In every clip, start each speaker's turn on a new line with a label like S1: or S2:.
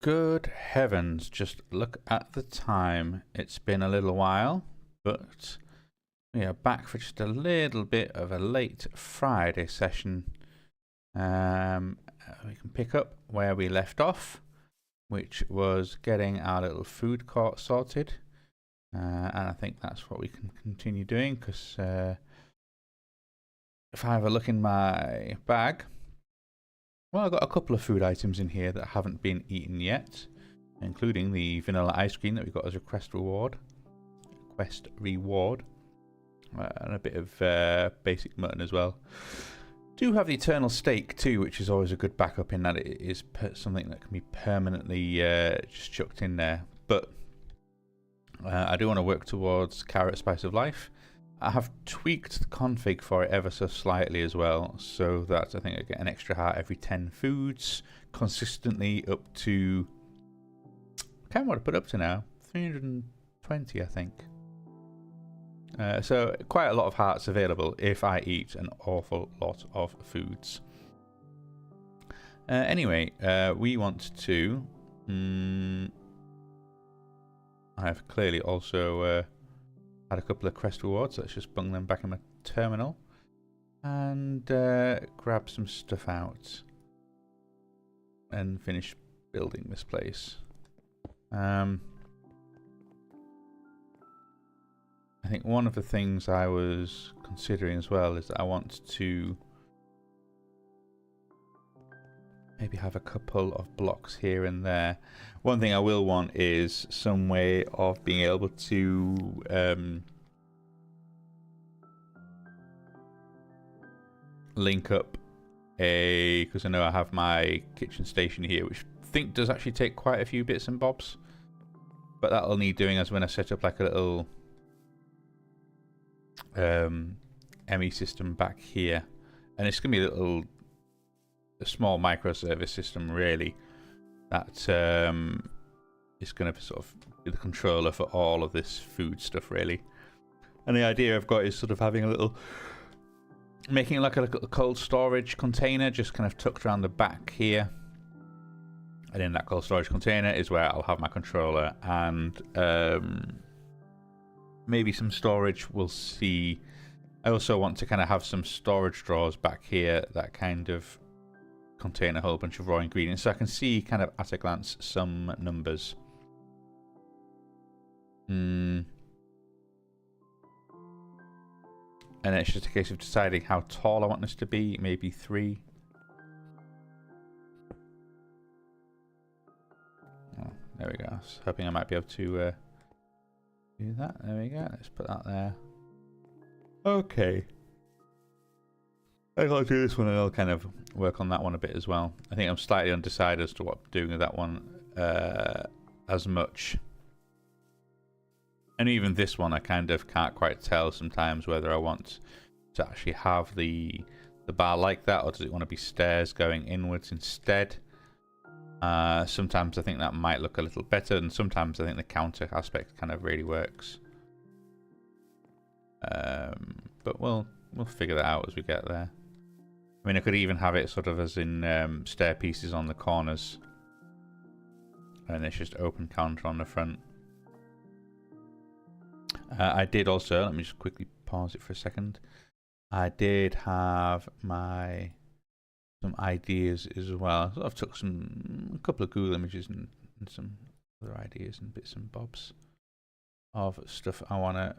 S1: Good heavens, just look at the time. It's been a little while, but we are back for just a little bit of a late Friday session. We can pick up where we left off, which was getting our little food court sorted. And I think that's what we can continue doing, because if I have a look in my bag, well, I've got a couple of food items in here that haven't been eaten yet, including the vanilla ice cream that we got as a quest reward. And a bit of basic mutton as well. Do have the eternal steak too, which is always a good backup in that it is something that can be permanently just chucked in there. But I do want to work towards carrot spice of life. I have tweaked the config for it ever so slightly as well, so that I think I get an extra heart every 10 foods, consistently up to, I can't remember what I put up to now, 320 I think. So quite a lot of hearts available if I eat an awful lot of foods. Anyway, we want to, I've clearly also had a couple of quest rewards. Let's just bung them back in my terminal and grab some stuff out and finish building this place. I think one of the things I was considering as well is that I want to maybe have a couple of blocks here and there. One thing I will want is some way of being able to link up because I know I have my kitchen station here, which I think does actually take quite a few bits and bobs, but that'll need doing as when I set up like a little ME system back here, and it's gonna be a small microservice system really that is going to sort of be the controller for all of this food stuff really. And the idea I've got is sort of having a little, making it like a cold storage container just kind of tucked around the back here, and in that cold storage container is where I'll have my controller and maybe some storage. We'll see. I also want to kind of have some storage drawers back here that kind of contain a whole bunch of raw ingredients, so I can see kind of at a glance some numbers. And it's just a case of deciding how tall I want this to be. Maybe 3. Oh, there we go. I was hoping I might be able to do that. There we go. Let's put that there. Okay. I gotta do this one and I'll kind of work on that one a bit as well. I think I'm slightly undecided as to what I'm doing with that one as much. And even this one I kind of can't quite tell sometimes whether I want to actually have the bar like that, or does it want to be stairs going inwards instead. Sometimes I think that might look a little better, and sometimes I think the counter aspect kind of really works. But we'll figure that out as we get there. I mean, I could even have it sort of as in stair pieces on the corners, and it's just open counter on the front. I did also, let me just quickly pause it for a second. I did have some ideas as well. So I've took a couple of Google images and some other ideas and bits and bobs of stuff I want to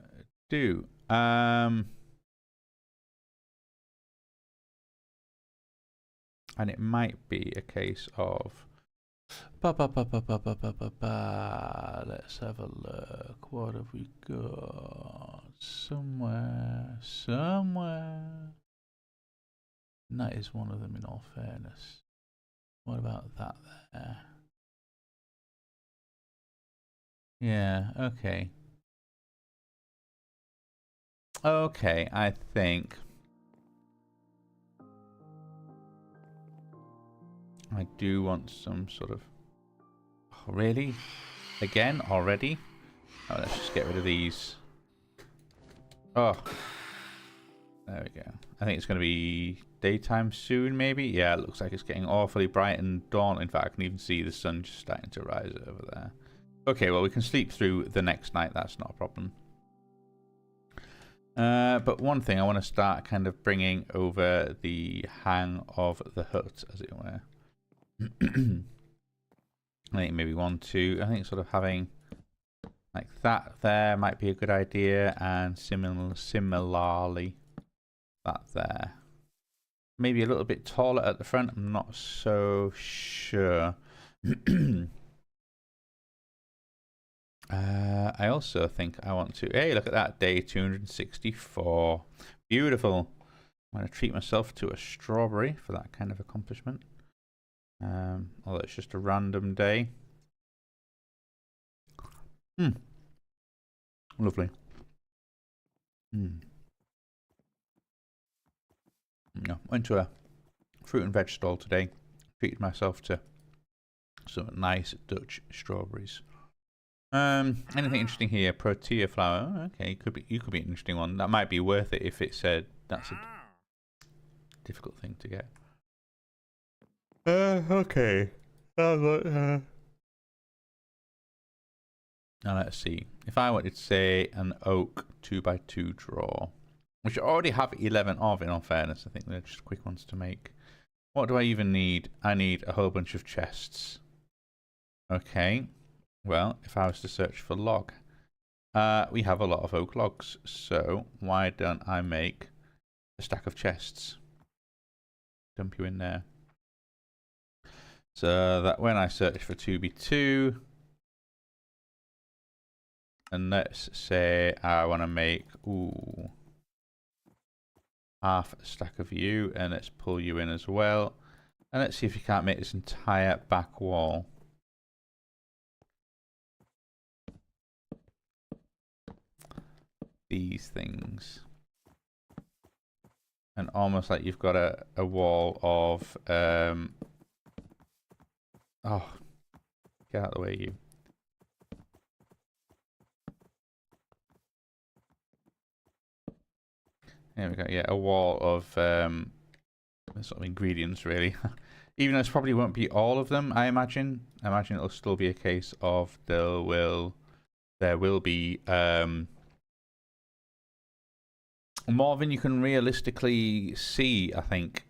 S1: do. And it might be a case of let's have a look. What have we got? Somewhere. And that is one of them, in all fairness. What about that there? Yeah, okay. Okay, I think I do want some sort of... Oh, really? Again? Already? Oh, let's just get rid of these. Oh. There we go. I think it's going to be daytime soon, maybe. Yeah, it looks like it's getting awfully bright and dawn. In fact, I can even see the sun just starting to rise over there. Okay, well, we can sleep through the next night. That's not a problem. But one thing, I want to start kind of bringing over the hang of the hut, as it were. I think maybe 1, 2. I think sort of having like that there might be a good idea, and similarly that there. Maybe a little bit taller at the front. I'm not so sure. I also think I want to... Hey, look at that. Day 264. Beautiful. I'm going to treat myself to a strawberry for that kind of accomplishment. Although it's just a random day. Lovely. No, went to a fruit and veg stall today. Treated myself to some nice Dutch strawberries. Anything interesting here? Protea flower. Oh, okay, you could be an interesting one. That might be worth it if it said that's a difficult thing to get. Okay. Now let's see. If I wanted to say an oak 2x2 drawer, which I already have 11 of, in all fairness, I think they're just quick ones to make. What do I even need? I need a whole bunch of chests. Okay. Well, if I was to search for log, we have a lot of oak logs, so why don't I make a stack of chests? Dump you in there. So that when I search for 2x2, and let's say I want to make, half a stack of you, and let's pull you in as well. And let's see if you can't make this entire back wall. These things. And almost like you've got a wall of, oh, get out of the way, you. There we go. Yeah, a wall of sort of ingredients, really. Even though this probably won't be all of them, I imagine. I imagine it'll still be a case of there will be more than you can realistically see, I think.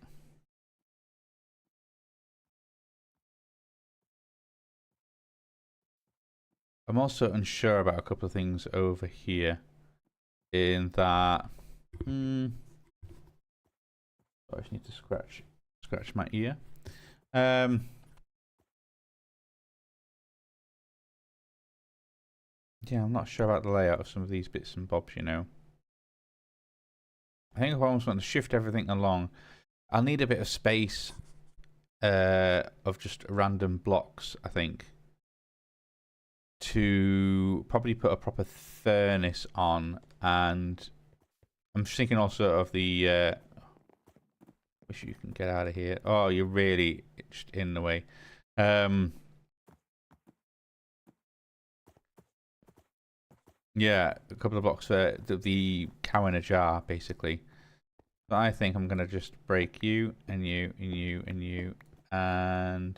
S1: I'm also unsure about a couple of things over here. In that, I just need to scratch my ear. Yeah, I'm not sure about the layout of some of these bits and bobs, you know. I think if I almost want to shift everything along, I'll need a bit of space of just random blocks, I think, to probably put a proper furnace on. And I'm just thinking also of the wish you can get out of here. Oh, you're really just in the way. Yeah, a couple of blocks for the cow in a jar, basically. But I think I'm gonna just break you and you and you and you, and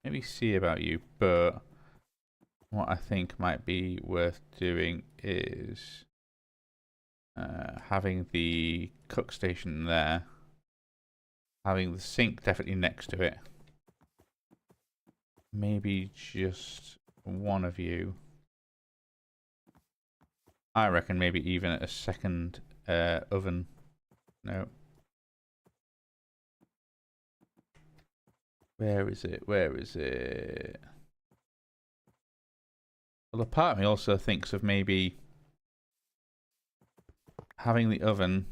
S1: maybe see about you. But what I think might be worth doing is having the cook station there, having the sink definitely next to it. Maybe just one of you. I reckon maybe even a second oven. No. Where is it? Where is it? Well, a part of me also thinks of maybe having the oven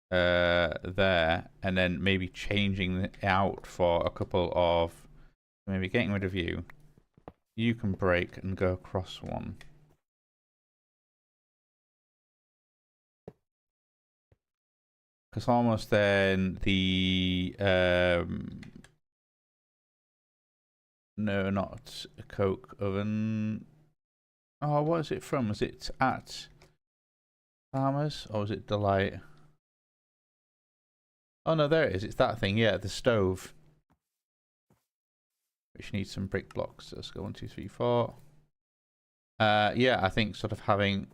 S1: there, and then maybe changing it out for a couple of, maybe getting rid of you. You can break and go across one. Because almost then the no, not a coke oven. Oh, what is it from? Is it at Farmers or is it Delight? Oh no, there it is. It's that thing. Yeah, the stove. Which needs some brick blocks. So let's go 1, 2, 3, 4. Yeah, I think sort of having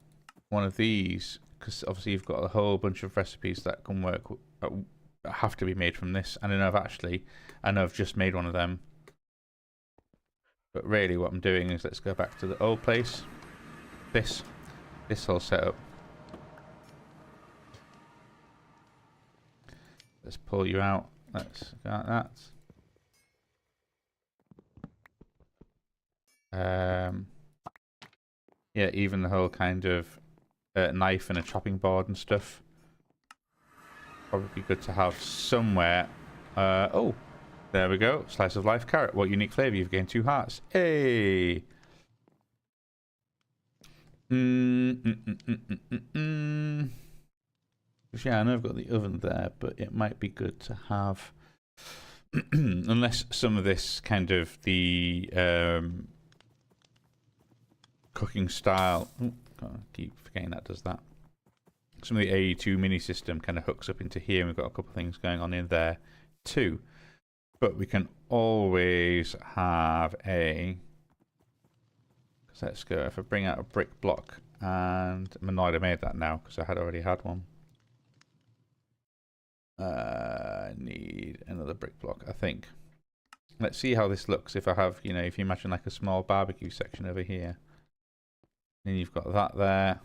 S1: one of these, because obviously you've got a whole bunch of recipes that can work, have to be made from this. And I know I've just made one of them. But really what I'm doing is, let's go back to the old place. This whole setup. Let's pull you out. Let's go like that. Yeah, even the whole kind of knife and a chopping board and stuff. Probably good to have somewhere. Oh, there we go. Slice of life carrot. What unique flavour? You've gained 2 hearts. Hey! Yeah, I know I've got the oven there, but it might be good to have... unless some of this kind of the... cooking style. Oh, God, I keep forgetting that does that. Some of the AE2 mini system kind of hooks up into here, and we've got a couple of things going on in there too. But we can always have a. Because let's go. If I bring out a brick block, and I'm annoyed I made that now because I had already had one. I need another brick block, I think. Let's see how this looks if I have, you know, if you imagine like a small barbecue section over here. Then you've got that there.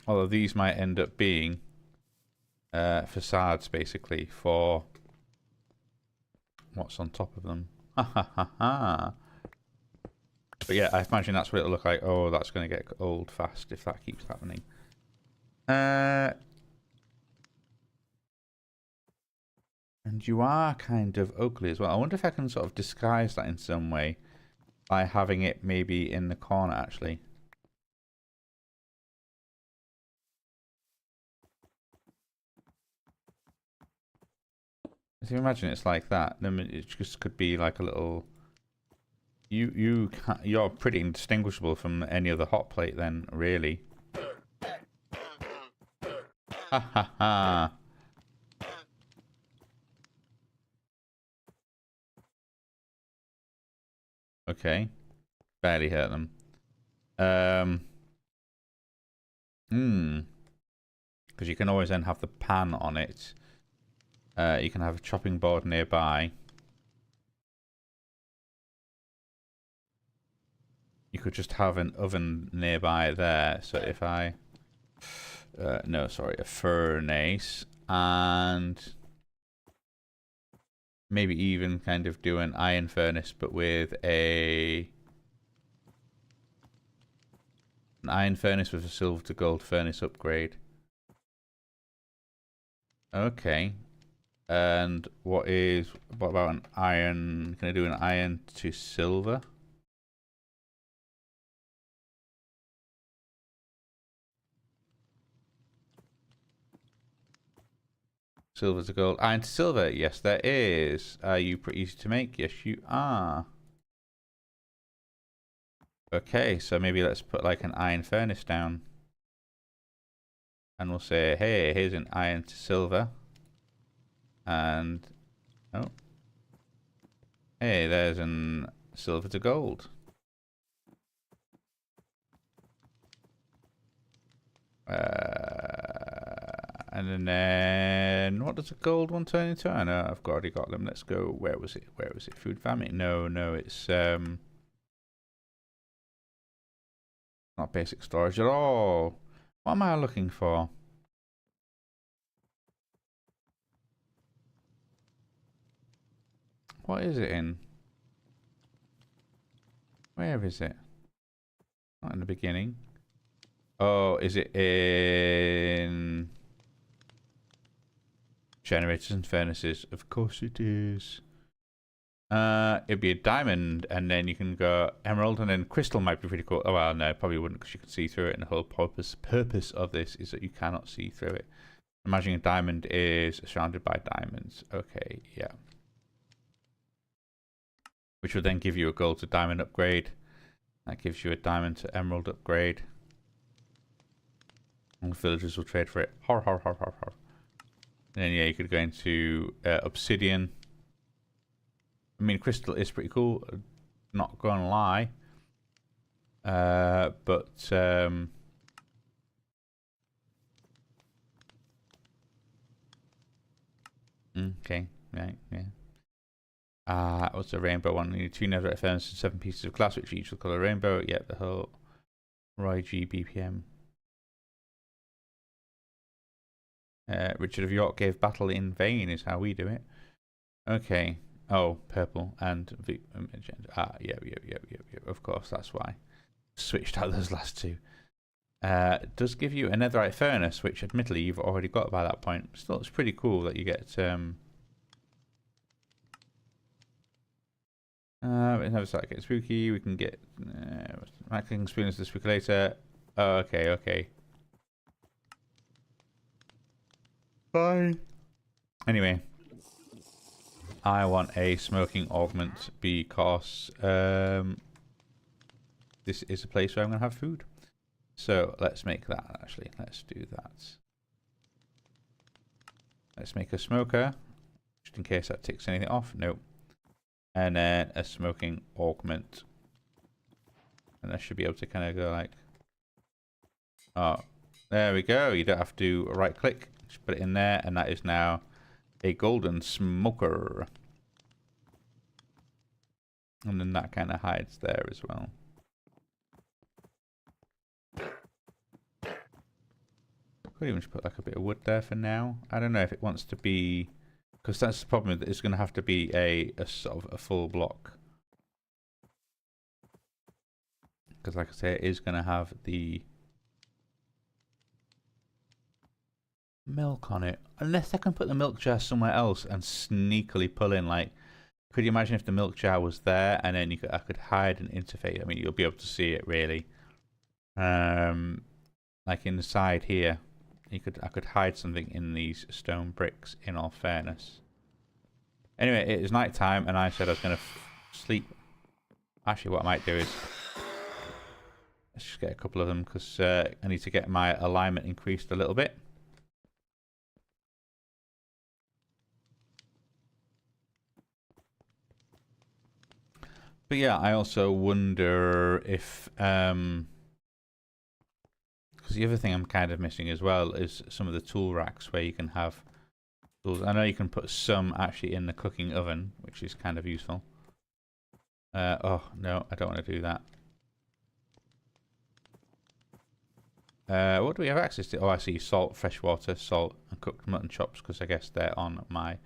S1: Although these might end up being facades, basically, for what's on top of them. Ha ha ha ha. But yeah, I imagine that's what it'll look like. Oh, that's going to get old fast if that keeps happening. And you are kind of ugly as well. I wonder if I can sort of disguise that in some way by having it maybe in the corner, actually. If you imagine it's like that, then it just could be like a little. You're pretty indistinguishable from any other hot plate, then, really. Ha ha ha. Okay, barely hurt them. Because you can always then have the pan on it. You can have a chopping board nearby. You could just have an oven nearby there. So if I... no, sorry, a furnace. And maybe even kind of do an iron furnace, but with an iron furnace with a silver to gold furnace upgrade. Okay. And what about an iron? Can I do an iron to silver? Silver to gold. Iron to silver. Yes, there is. Are you pretty easy to make? Yes, you are. Okay, so maybe let's put like an iron furnace down. And we'll say, hey, here's an iron to silver. And, oh. Hey, there's an silver to gold. And then what does a gold one turn into? I know I've already got them. Let's go. Where was it? Where was it? Food famine? No, it's not basic storage at all. What am I looking for? What is it in? Where is it? Not in the beginning. Oh, is it in generators and furnaces? Of course it is. It'd be a diamond, and then you can go emerald, and then crystal might be pretty cool. Oh well, no, probably wouldn't, because you can see through it. And the whole purpose of this is that you cannot see through it. Imagine a diamond is surrounded by diamonds. Okay, yeah. which would then give you a gold to diamond upgrade. That gives you a diamond to emerald upgrade. And the villagers will trade for it. Har, har, har, har, har. And then, yeah, you could go into obsidian. I mean, crystal is pretty cool. Not gonna lie. Okay, right, yeah. What's a rainbow one? You need 2 netherite furnaces and 7 pieces of glass, which each will colour rainbow. Yeah, the whole Roy G BPM. Richard of York gave battle in vain is how we do it. Okay. Oh, purple and magenta. Yeah. Of course, that's why. Switched out those last 2. It does give you a netherite furnace, which admittedly you've already got by that point. Still, it's pretty cool that you get. It never start getting spooky. We can get Macking spoons this week later. Oh, okay. Bye. Anyway, I want a smoking augment because this is a place where I'm going to have food. So let's make that, actually. Let's do that. Let's make a smoker, just in case that ticks anything off. Nope. And then a smoking augment. And I should be able to kind of go like... Oh, there we go. You don't have to right click. Just put it in there, and that is now a golden smoker. And then that kind of hides there as well. Could even just put like a bit of wood there for now. I don't know if it wants to be, because that's the problem. It's going to have to be a sort of a full block. Because like I say, it is going to have the milk on it. Unless I can put the milk jar somewhere else and sneakily pull in, like, could you imagine if the milk jar was there and then I could hide an interface? I mean, you'll be able to see it really. Like in the side here, I could hide something in these stone bricks, in all fairness. Anyway, it is night time and I said I was going to sleep. Actually, what I might do is let's just get a couple of them because I need to get my alignment increased a little bit. But yeah, I also wonder if because the other thing I'm kind of missing as well is some of the tool racks where you can have tools. I know you can put some actually in the cooking oven, which is kind of useful. Oh no, I don't want to do that. What do we have access to? Oh, I see salt, fresh water, salt, and cooked mutton chops because I guess they're on my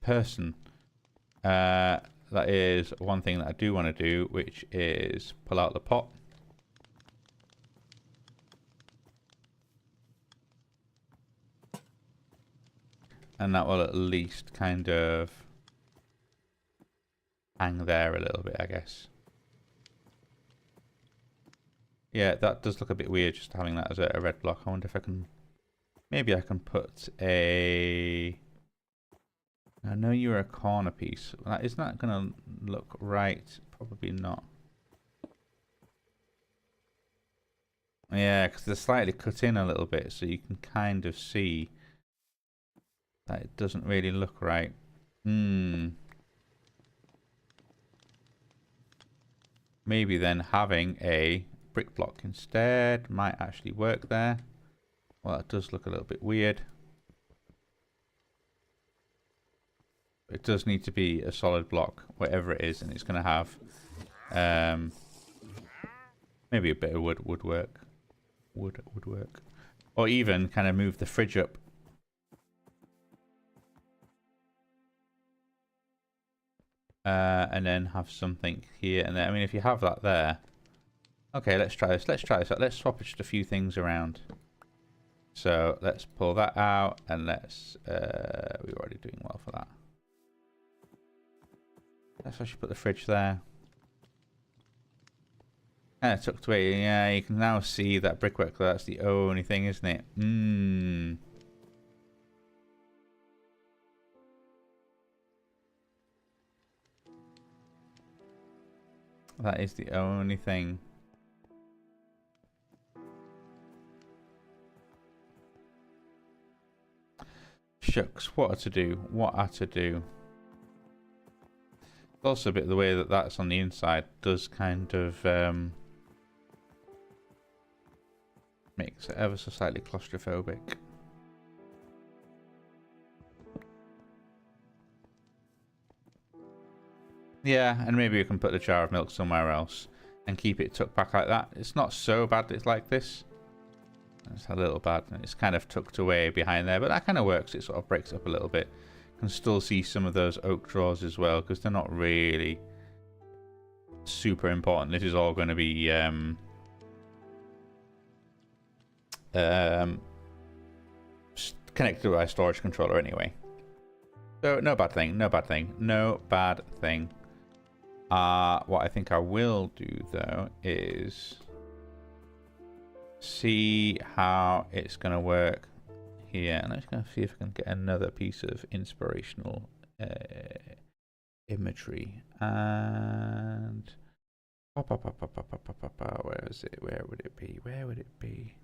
S1: person. That is one thing that I do want to do, which is pull out the pot. And that will at least kind of hang there a little bit, I guess. Yeah, that does look a bit weird, just having that as a red block. I wonder if I can... Maybe I can put a... I know you're a corner piece. Isn't that going to look right? Probably not. Yeah, because they're slightly cut in a little bit, so you can kind of see that it doesn't really look right. Maybe then having a brick block instead might actually work there. Well, that does look a little bit weird. It does need to be a solid block, whatever it is, and it's going to have maybe a bit of wood would work. Wood work. Or even kind of move the fridge up. And then have something here and there. I mean, if you have that there. Okay, let's try this. Let's swap just a few things around. So let's pull that out and let's... we're already doing well for that. Let's actually put the fridge there. And tucked away. Yeah, you can now see that brickwork. That's the only thing, isn't it? That is the only thing. Shucks, what are to do? What are to do? Also a bit of the way that that's on the inside does kind of makes it ever so slightly claustrophobic. Yeah, and maybe you can put the jar of milk somewhere else and keep it tucked back like that. It's not so bad it's like this. It's a little bad. It's kind of tucked away behind there, but that kind of works. It sort of breaks up a little bit. You can still see some of those oak drawers as well, because they're not really super important. This is all going to be connected to our storage controller anyway. So no bad thing, no bad thing, no bad thing. What I think I will do though is see how it's going to work here, and I'm just going to see if I can get another piece of inspirational imagery. And where is it? Where would it be? Where would it be?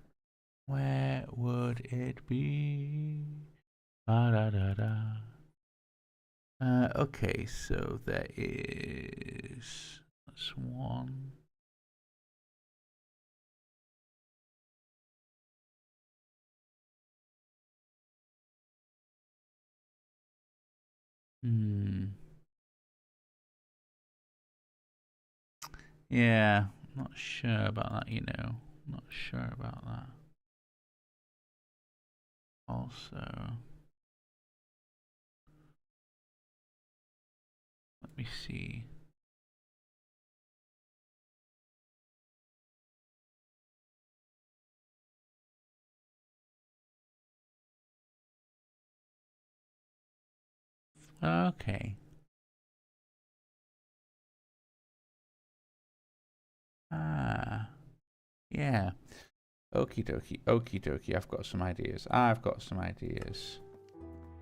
S1: Where would it be? Okay, so there is that's one. Yeah, not sure about that, you know. Not sure about that. Also, let me see. Okay. Yeah. Okie dokie, okie dokie. I've got some ideas. I've got some ideas.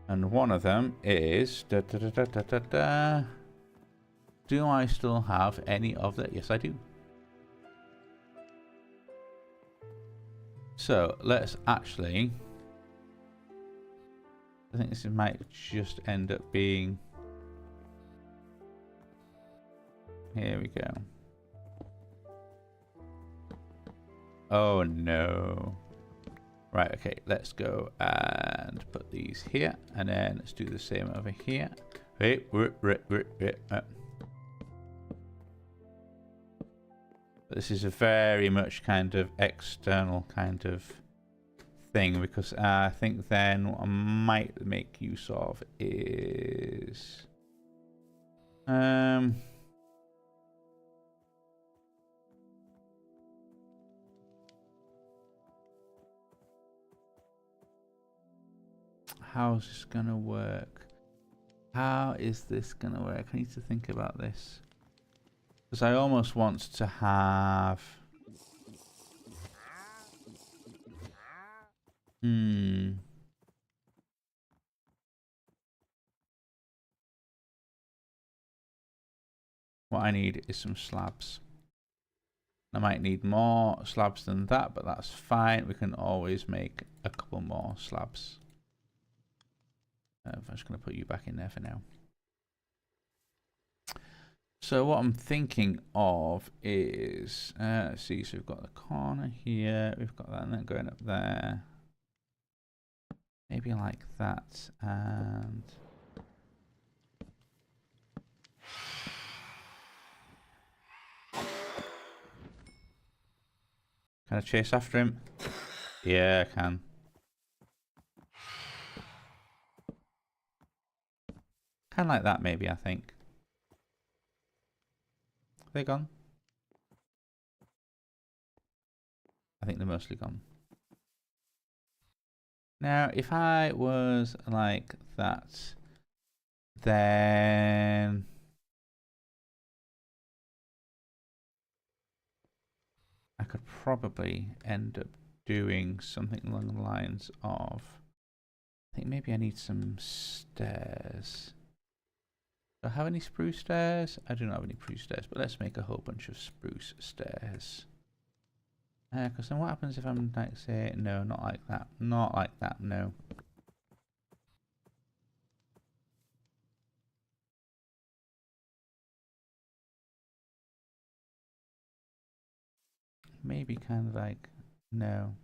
S1: And one of them is... Do I still have any of that? Yes, I do. So, let's actually... I think this might just end up being... Here we go. Oh no. Right, okay, let's go and put these here, and then let's do the same over here. This is a very much kind of external kind of thing, because I think then what I might make use of is how's this gonna work? How is this gonna work? I need to think about this, because I almost want to have what I need is some slabs. I might need more slabs than that, but that's fine. We can always make a couple more slabs. I'm just going to put you back in there for now. So what I'm thinking of is, let's see, so we've got the corner here, we've got that, and then going up there. Maybe like that, and... Can I chase after him? Yeah, I can. Kind of like that, maybe, I think. Are they gone? I think they're mostly gone. Now, if I was like that, then... I could probably end up doing something along the lines of... I think maybe I need some stairs. Do I have any spruce stairs? I do not have any spruce stairs, but let's make a whole bunch of spruce stairs. Because then what happens if I'm like, say, no, not like that. Not like that, no. Maybe kind of like, no.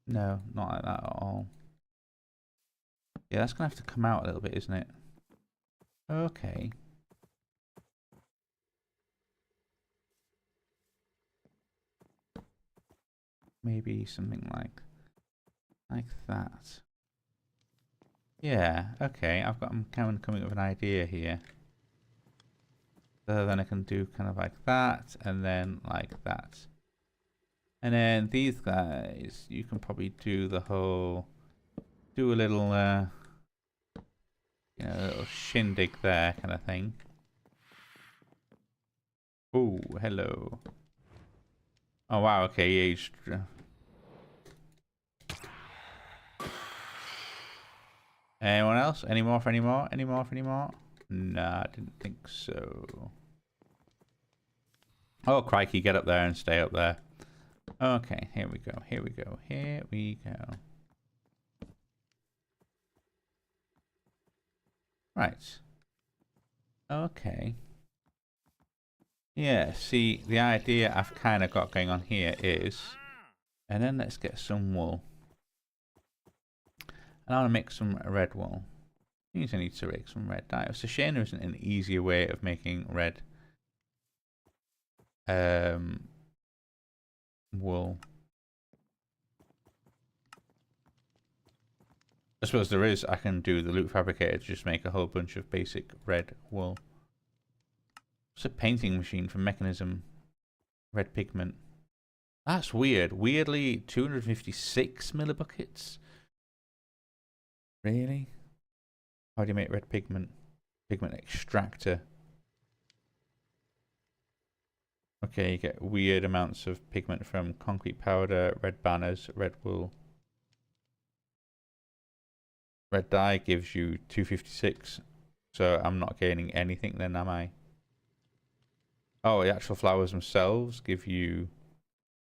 S1: No, not like that at all. Yeah, that's going to have to come out a little bit, isn't it? Okay. Maybe something like that. Yeah, okay. I'm kind of coming up with an idea here. So then I can do kind of like that, and then like that. And then these guys, you can probably do the whole, do a little, you know, a little shindig there kind of thing. Oh, hello. Oh wow, okay, yeah, anyone else? Any more for any more? Any more for any more? Nah, I didn't think so. Oh, crikey, get up there and stay up there. Okay, here we go, here we go, here we go. Right. Okay. Yeah, see, the idea I've kind of got going on here is... And then let's get some wool. And I want to make some red wool. I need to make some red dye. It's a shame there isn't an easier way of making red wool. I suppose there is. I can do the loot fabricator to just make a whole bunch of basic red wool. It's a painting machine for mechanism. Red pigment. That's weird. Weirdly, 256 millibuckets? Really? How do you make red pigment? Pigment extractor. Okay, you get weird amounts of pigment from concrete powder, red banners, red wool. Red dye gives you 256. So I'm not gaining anything then, am I? Oh, the actual flowers themselves give you...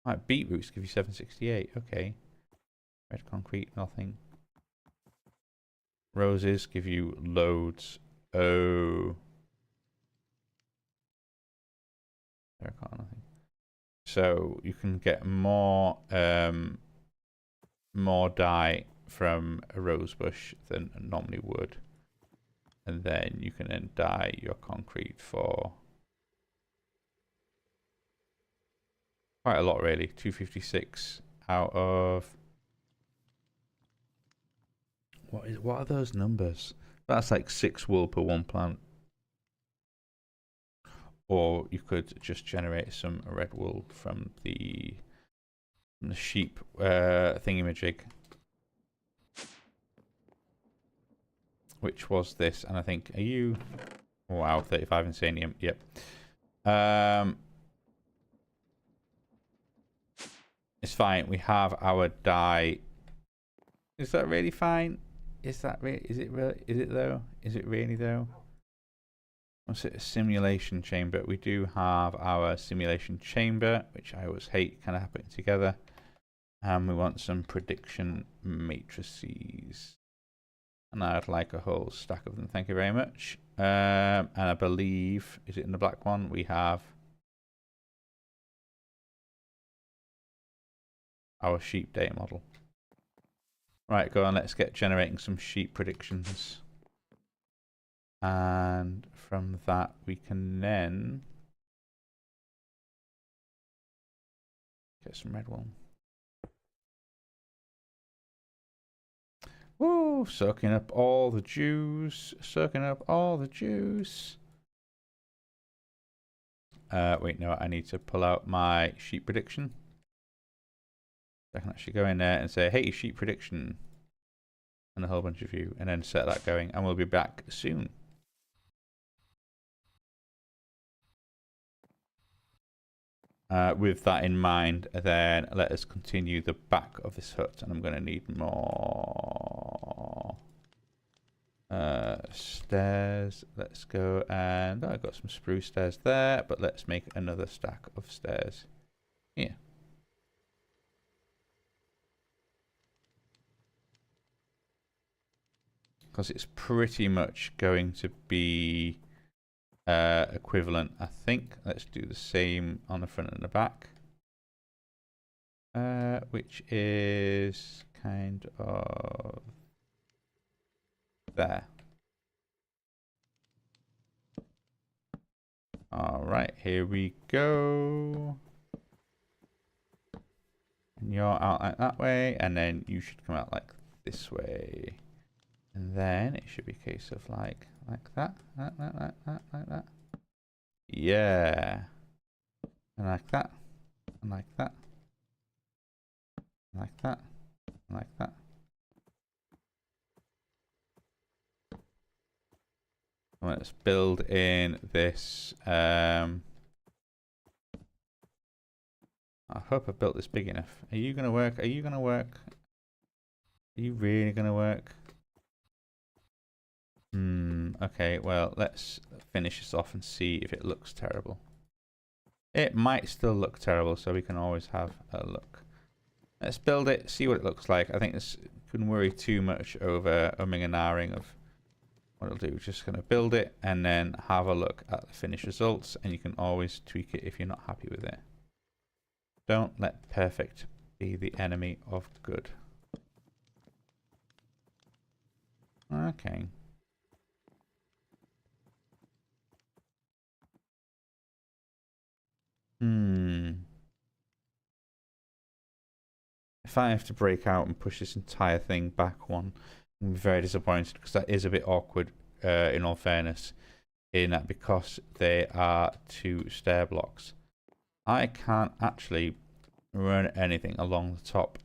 S1: Right, beetroots give you 768. Okay. Red concrete, nothing. Roses give you loads. Oh. Nothing. So you can get more more dye from a rose bush than normally would. And then you can then dye your concrete for quite a lot really. 256 out of what are those numbers? That's like 6 wool per 1 plant. Or you could just generate some red wool from the sheep thingamajig. Which was this, and I think, are you... Wow, 35 insanium, yep. It's fine, we have our dye. Is that really fine? Is that really, is it really, is it though? Is it really though? What's it, a simulation chamber? We do have our simulation chamber, which I always hate kind of putting together. And we want some prediction matrices. And I'd like a whole stack of them, thank you very much. And I believe, is it in the black one? We have our sheep day model. Right, go on, let's get generating some sheep predictions. And from that, we can then get some red wool. Woo! Soaking up all the juice. Soaking up all the juice. Wait, no, I need to pull out my sheep prediction. I can actually go in there and say, hey, sheep prediction. And a whole bunch of you. And then set that going. And we'll be back soon. With that in mind, then let us continue the back of this hut. And I'm going to need more Stairs. Let's go and I've got some spruce stairs there, but let's make another stack of stairs here. Because it's pretty much going to be equivalent, I think. Let's do the same on the front and the back. Which is kind of there. Alright, here we go. And you're out like that way, and then you should come out like this way. And then it should be a case of like that, like that. Yeah. And like that, and like that, and like that, and like that. Let's build in this. I hope I built this big enough. Are you gonna work? Are you gonna work? Are you really gonna work? Okay, well, let's finish this off and see if it looks terrible. It might still look terrible, so we can always have a look. Let's build it, see what it looks like. I think this couldn't worry too much over umming and ahhing of what it'll do. We're just going to build it and then have a look at the finished results, and you can always tweak it if you're not happy with it. Don't let perfect be the enemy of good. Okay. If I have to break out and push this entire thing back one, I'm very disappointed, because that is a bit awkward, in all fairness, in that because they are two stair blocks. I can't actually run anything along the top.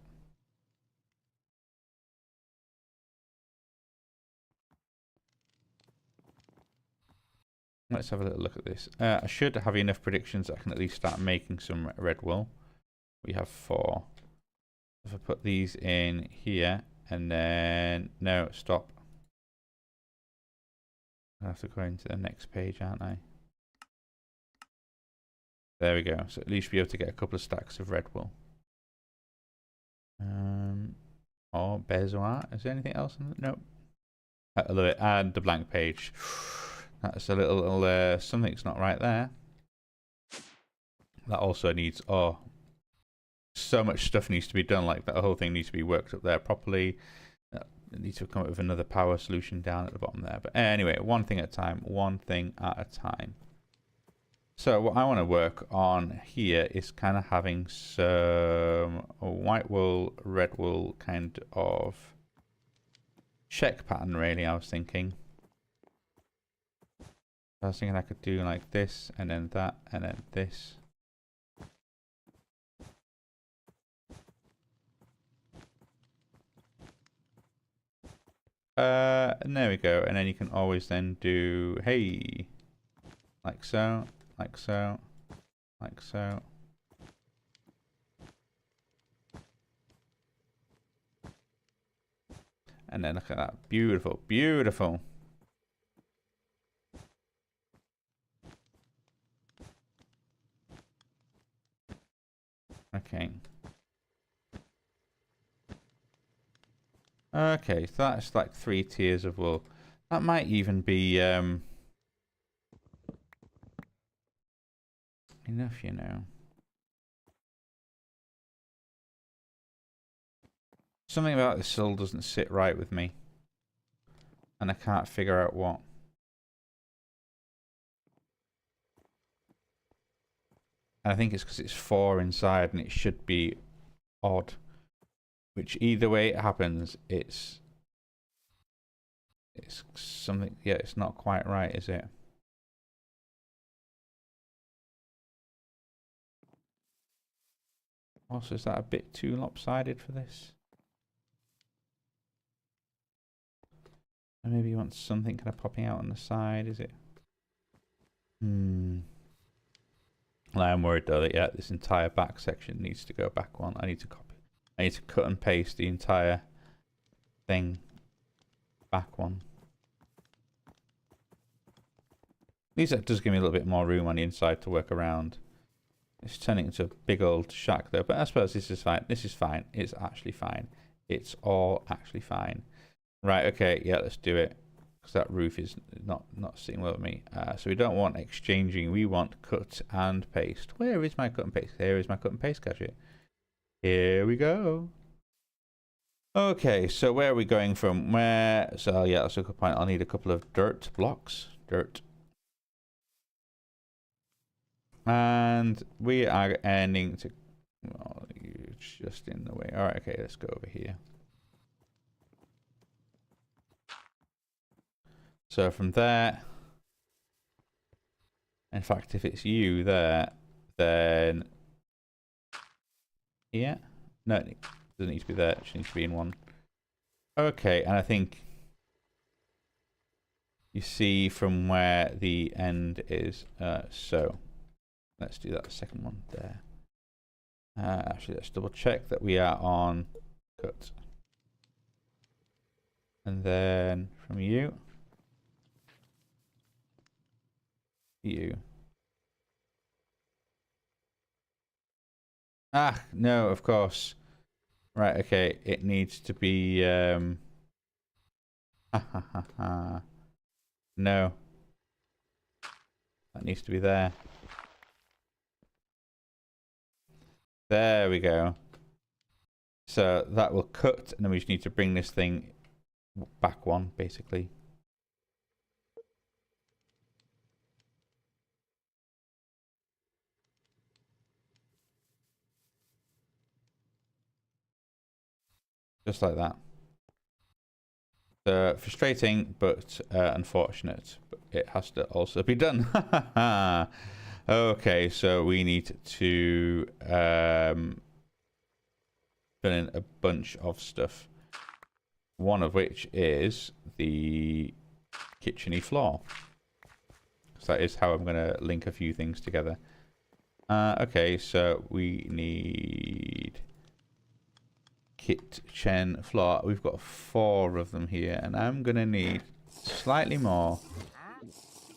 S1: Let's have a little look at this. I should have enough predictions that I can at least start making some red wool. We have 4. If I put these in here, and then... No, stop. I have to go into the next page, aren't I? There we go. So at least we'll be able to get a couple of stacks of red wool. Or bezoar. Is there anything else? Nope. I love it. And the blank page. That's a little something's not right there. That also needs, oh, so much stuff needs to be done. Like that whole thing needs to be worked up there properly. It needs to come up with another power solution down at the bottom there. But anyway, one thing at a time, one thing at a time. So what I want to work on here is kind of having some white wool, red wool kind of check pattern, really, I was thinking. I was thinking I could do like this, and then that, and then this. There we go. And then you can always then do, hey, like so, like so, like so. And then look at that. Beautiful, beautiful. Okay. Okay, so that's like 3 tiers of wool. That might even be enough, you know. Something about this still doesn't sit right with me. And I can't figure out what. And I think it's because it's 4 inside and it should be odd. Which either way it happens, it's something, yeah, it's not quite right, is it? Also, is that a bit too lopsided for this? And maybe you want something kind of popping out on the side, is it? Well, I'm worried though that, yeah, this entire back section needs to go back one. I need to cut and paste the entire thing back one. At least that does give me a little bit more room on the inside to work around. It's turning into a big old shack though, but I suppose this is fine. This is fine. It's actually fine. It's all actually fine. Right, okay, yeah, let's do it. Because that roof is not sitting well with me. So we don't want exchanging. We want cut and paste. Where is my cut and paste? Here is my cut and paste gadget. Here we go. Okay, so where are we going from? Where? So yeah, that's a good point. I'll need a couple of dirt blocks. Dirt. And we are ending to... Oh, you're just in the way. Alright, okay, let's go over here. So from there... In fact, if it's you there, then... Yeah? No, it doesn't need to be there. It just needs to be in one. Okay, and I think... You see from where the end is. So... Let's do that second one there. Actually, let's double check that we are on cut. And then from you. You. Ah, no, of course. Right, okay. It needs to be... No. That needs to be there. There we go. So that will cut, and then we just need to bring this thing back one, basically. Just like that. Frustrating, but unfortunate. But it has to also be done. Okay, so we need to fill in a bunch of stuff. One of which is the kitchen-y floor. So that is how I'm going to link a few things together. Okay, so we need kitchen floor. We've got 4 of them here, and I'm going to need slightly more.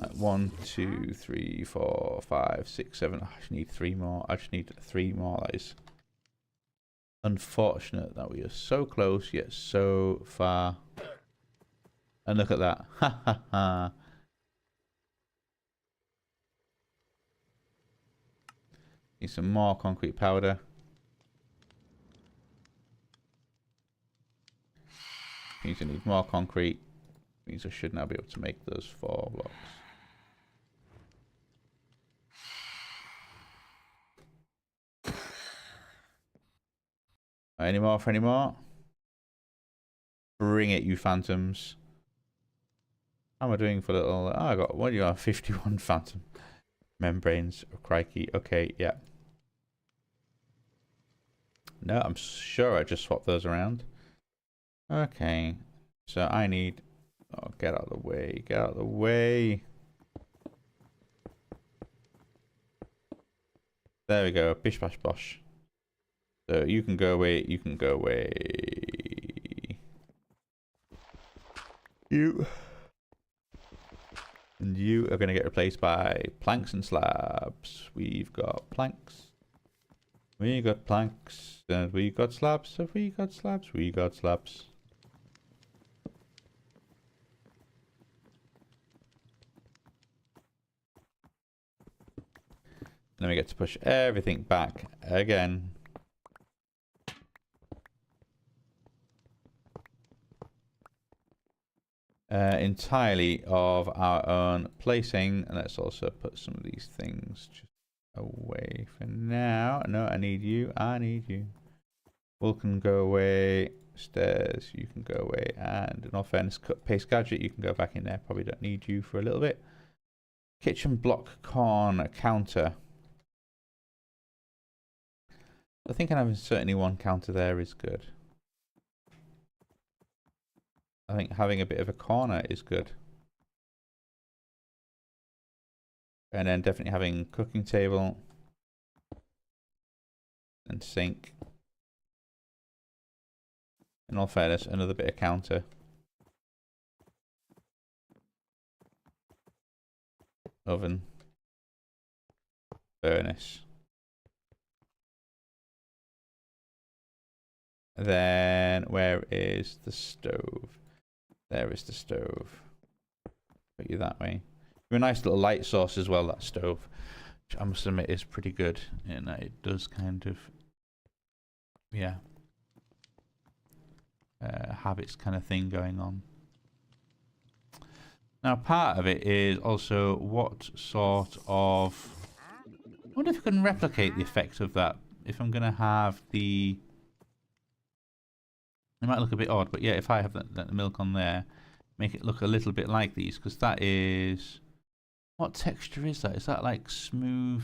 S1: Like 1, 2, 3, 4, 5, 6, 7. I just need 3 more. I just need 3 more. That is unfortunate that we are so close yet so far. And look at that. Ha ha ha. Need some more concrete powder. Means I need more concrete. Means I should now be able to make those 4 blocks. Any more for any more? Bring it, you phantoms. How am I doing for little... Oh, I got... What do you have? 51 phantom membranes. Oh, crikey. Okay, yeah. No, I'm sure I just swapped those around. Okay. So I need... Oh, get out of the way. Get out of the way. There we go. Bish bash bosh. So you can go away. You can go away. You. And you are going to get replaced by planks and slabs. We've got planks. We got planks. And we got slabs. Have we got slabs? We got slabs. And then we get to push everything back again. Entirely of our own placing. And let's also put some of these things just away for now. No, I need you. I need you. Wool can go away. Stairs, you can go away. And in all fairness, cut paste gadget, you can go back in there. Probably don't need you for a little bit. Kitchen block corn counter. I think having certainly one counter there is good. I think having a bit of a corner is good. And then definitely having cooking table and sink. In all fairness, another bit of counter. oven, furnace. Then where is the stove? There is the stove. Put you that way. A nice little light source as well, that stove. Which I must admit is pretty good. And it does kind of, yeah, have its kind of thing going on. Now part of it is also what sort of... I wonder if I can replicate the effect of that. If I'm going to have the... It might look a bit odd, but yeah, if I have that milk on there, make it look a little bit like these, because that is... What texture is that? Is that like smooth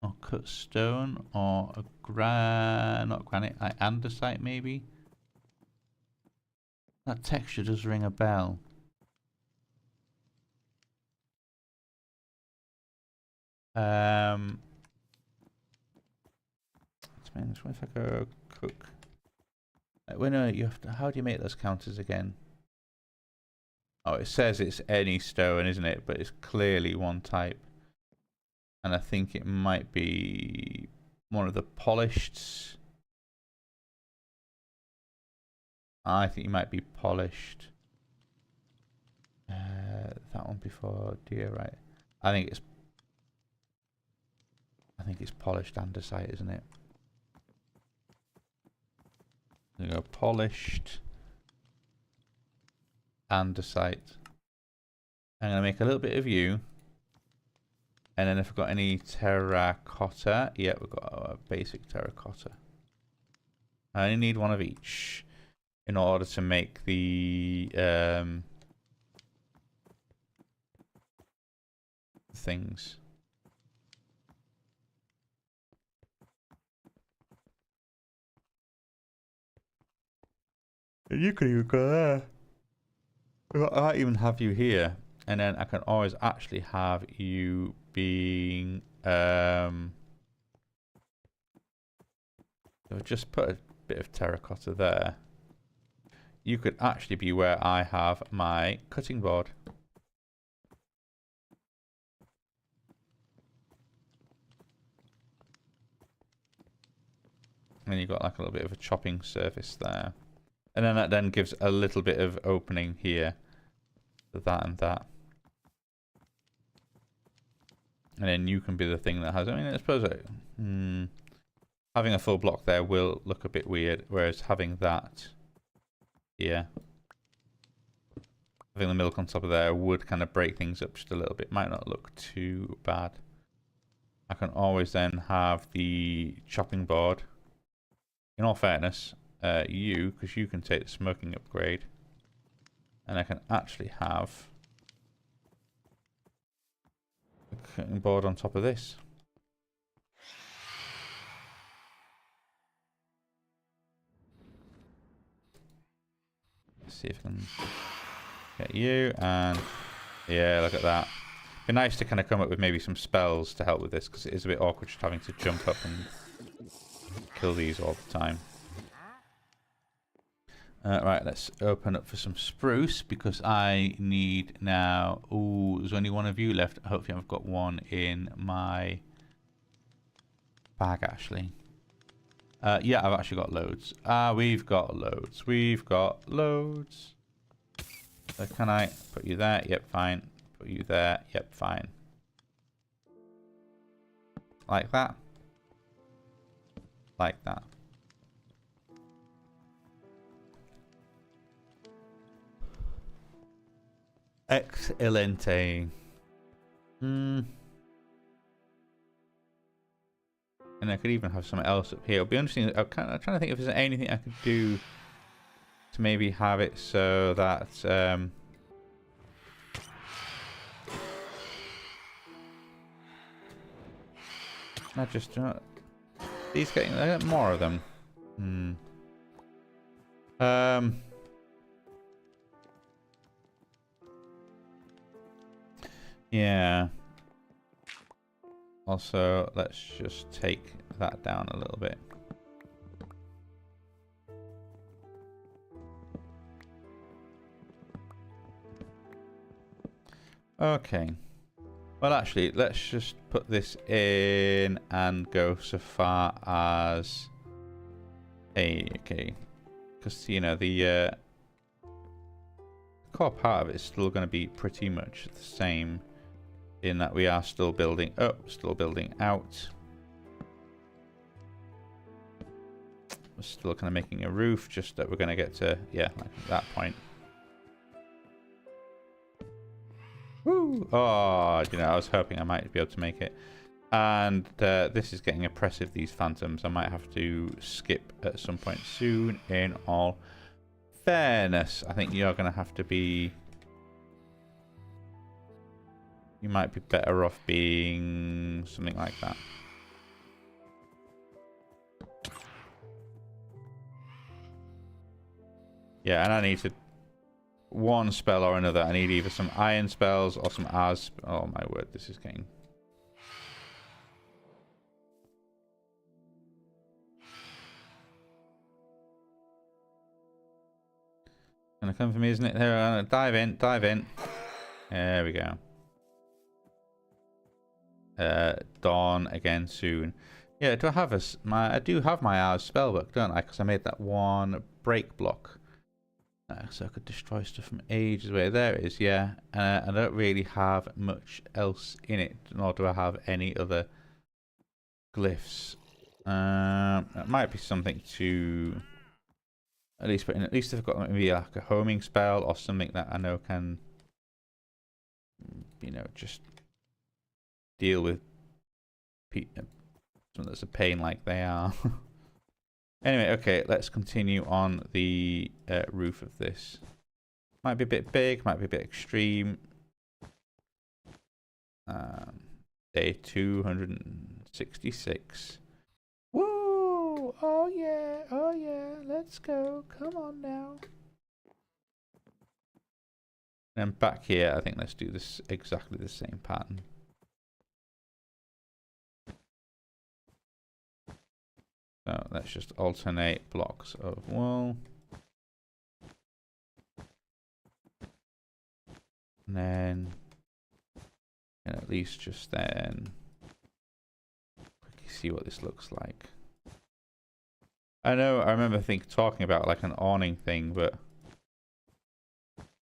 S1: or cut stone or a not granite, like andesite maybe? That texture does ring a bell. Depends. What if I go cook? Well, no, you have to. How do you make those counters again? Oh, it says it's any stone, isn't it? But it's clearly one type. And I think it might be one of the polished. I think it might be polished. That one before diorite. I think it's polished andesite, isn't it? There you go, polished andesite. I'm going to make a little bit of you. And then if I've got any terracotta, yeah, we've got a basic terracotta. I only need one of each in order to make the things. You could even go there. I might even have you here, and then I can always actually have you being so just put a bit of terracotta there. You could actually be where I have my cutting board. And you've got like a little bit of a chopping surface there. And then that then gives a little bit of opening here. For that and that. And then you can be the thing that has... I mean, I suppose having a full block there will look a bit weird. Whereas having that here... Having the milk on top of there would kind of break things up just a little bit. Might not look too bad. I can always then have the chopping board. In all fairness, because you can take the smoking upgrade. And I can actually have a cutting board on top of this. Let's see if I can get you, and yeah, look at that. It'd be nice to kind of come up with maybe some spells to help with this, because it is a bit awkward just having to jump up and kill these all the time. Right, let's open up for some spruce, because I need now... Ooh, there's only one of you left. Hopefully I've got one in my bag, actually. Yeah, I've actually got loads. We've got loads. We've got loads. So can I put you there? Yep, fine. Put you there. Yep, fine. Like that. Like that. Excelente. And I could even have something else up here. It'll be interesting. I'm trying to think if there's anything I could do to maybe have it so that I just these getting I get more of them. Yeah. Also, let's just take that down a little bit. Okay. Well, actually, let's just put this in and go so far as okay, because you know the core part of it is still going to be pretty much the same, in that we are still building up, still building out. We're still kind of making a roof, just that we're going to get to, yeah, like that point. Woo! Oh, you know, I was hoping I might be able to make it. And this is getting oppressive, these phantoms. I might have to skip at some point soon, in all fairness. I think you're going to have to be... You might be better off being something like that. Yeah, and I need to... One spell or another. I need either some iron spells or some Ars... Oh my word, this is getting... Gonna come for me, isn't it? There, dive in, dive in. There we go. Dawn again soon. Yeah, do I have I do have my Ars spellbook, don't I? Because I made that one break block. So I could destroy stuff from ages away. There it is, yeah. I don't really have much else in it, nor do I have any other glyphs. That might be something to at least put in. At least if I've got maybe like a homing spell or something that I know can, you know, just deal with something that's a pain like they are. Anyway, okay, let's continue on the roof of this. Might be a bit big, might be a bit extreme. Day 266. Woo! Oh yeah, let's go. Come on now. And back here, I think let's do this exactly the same pattern. So let's just alternate blocks of wall. And then, and at least just then, quickly see what this looks like. I remember talking about like an awning thing, but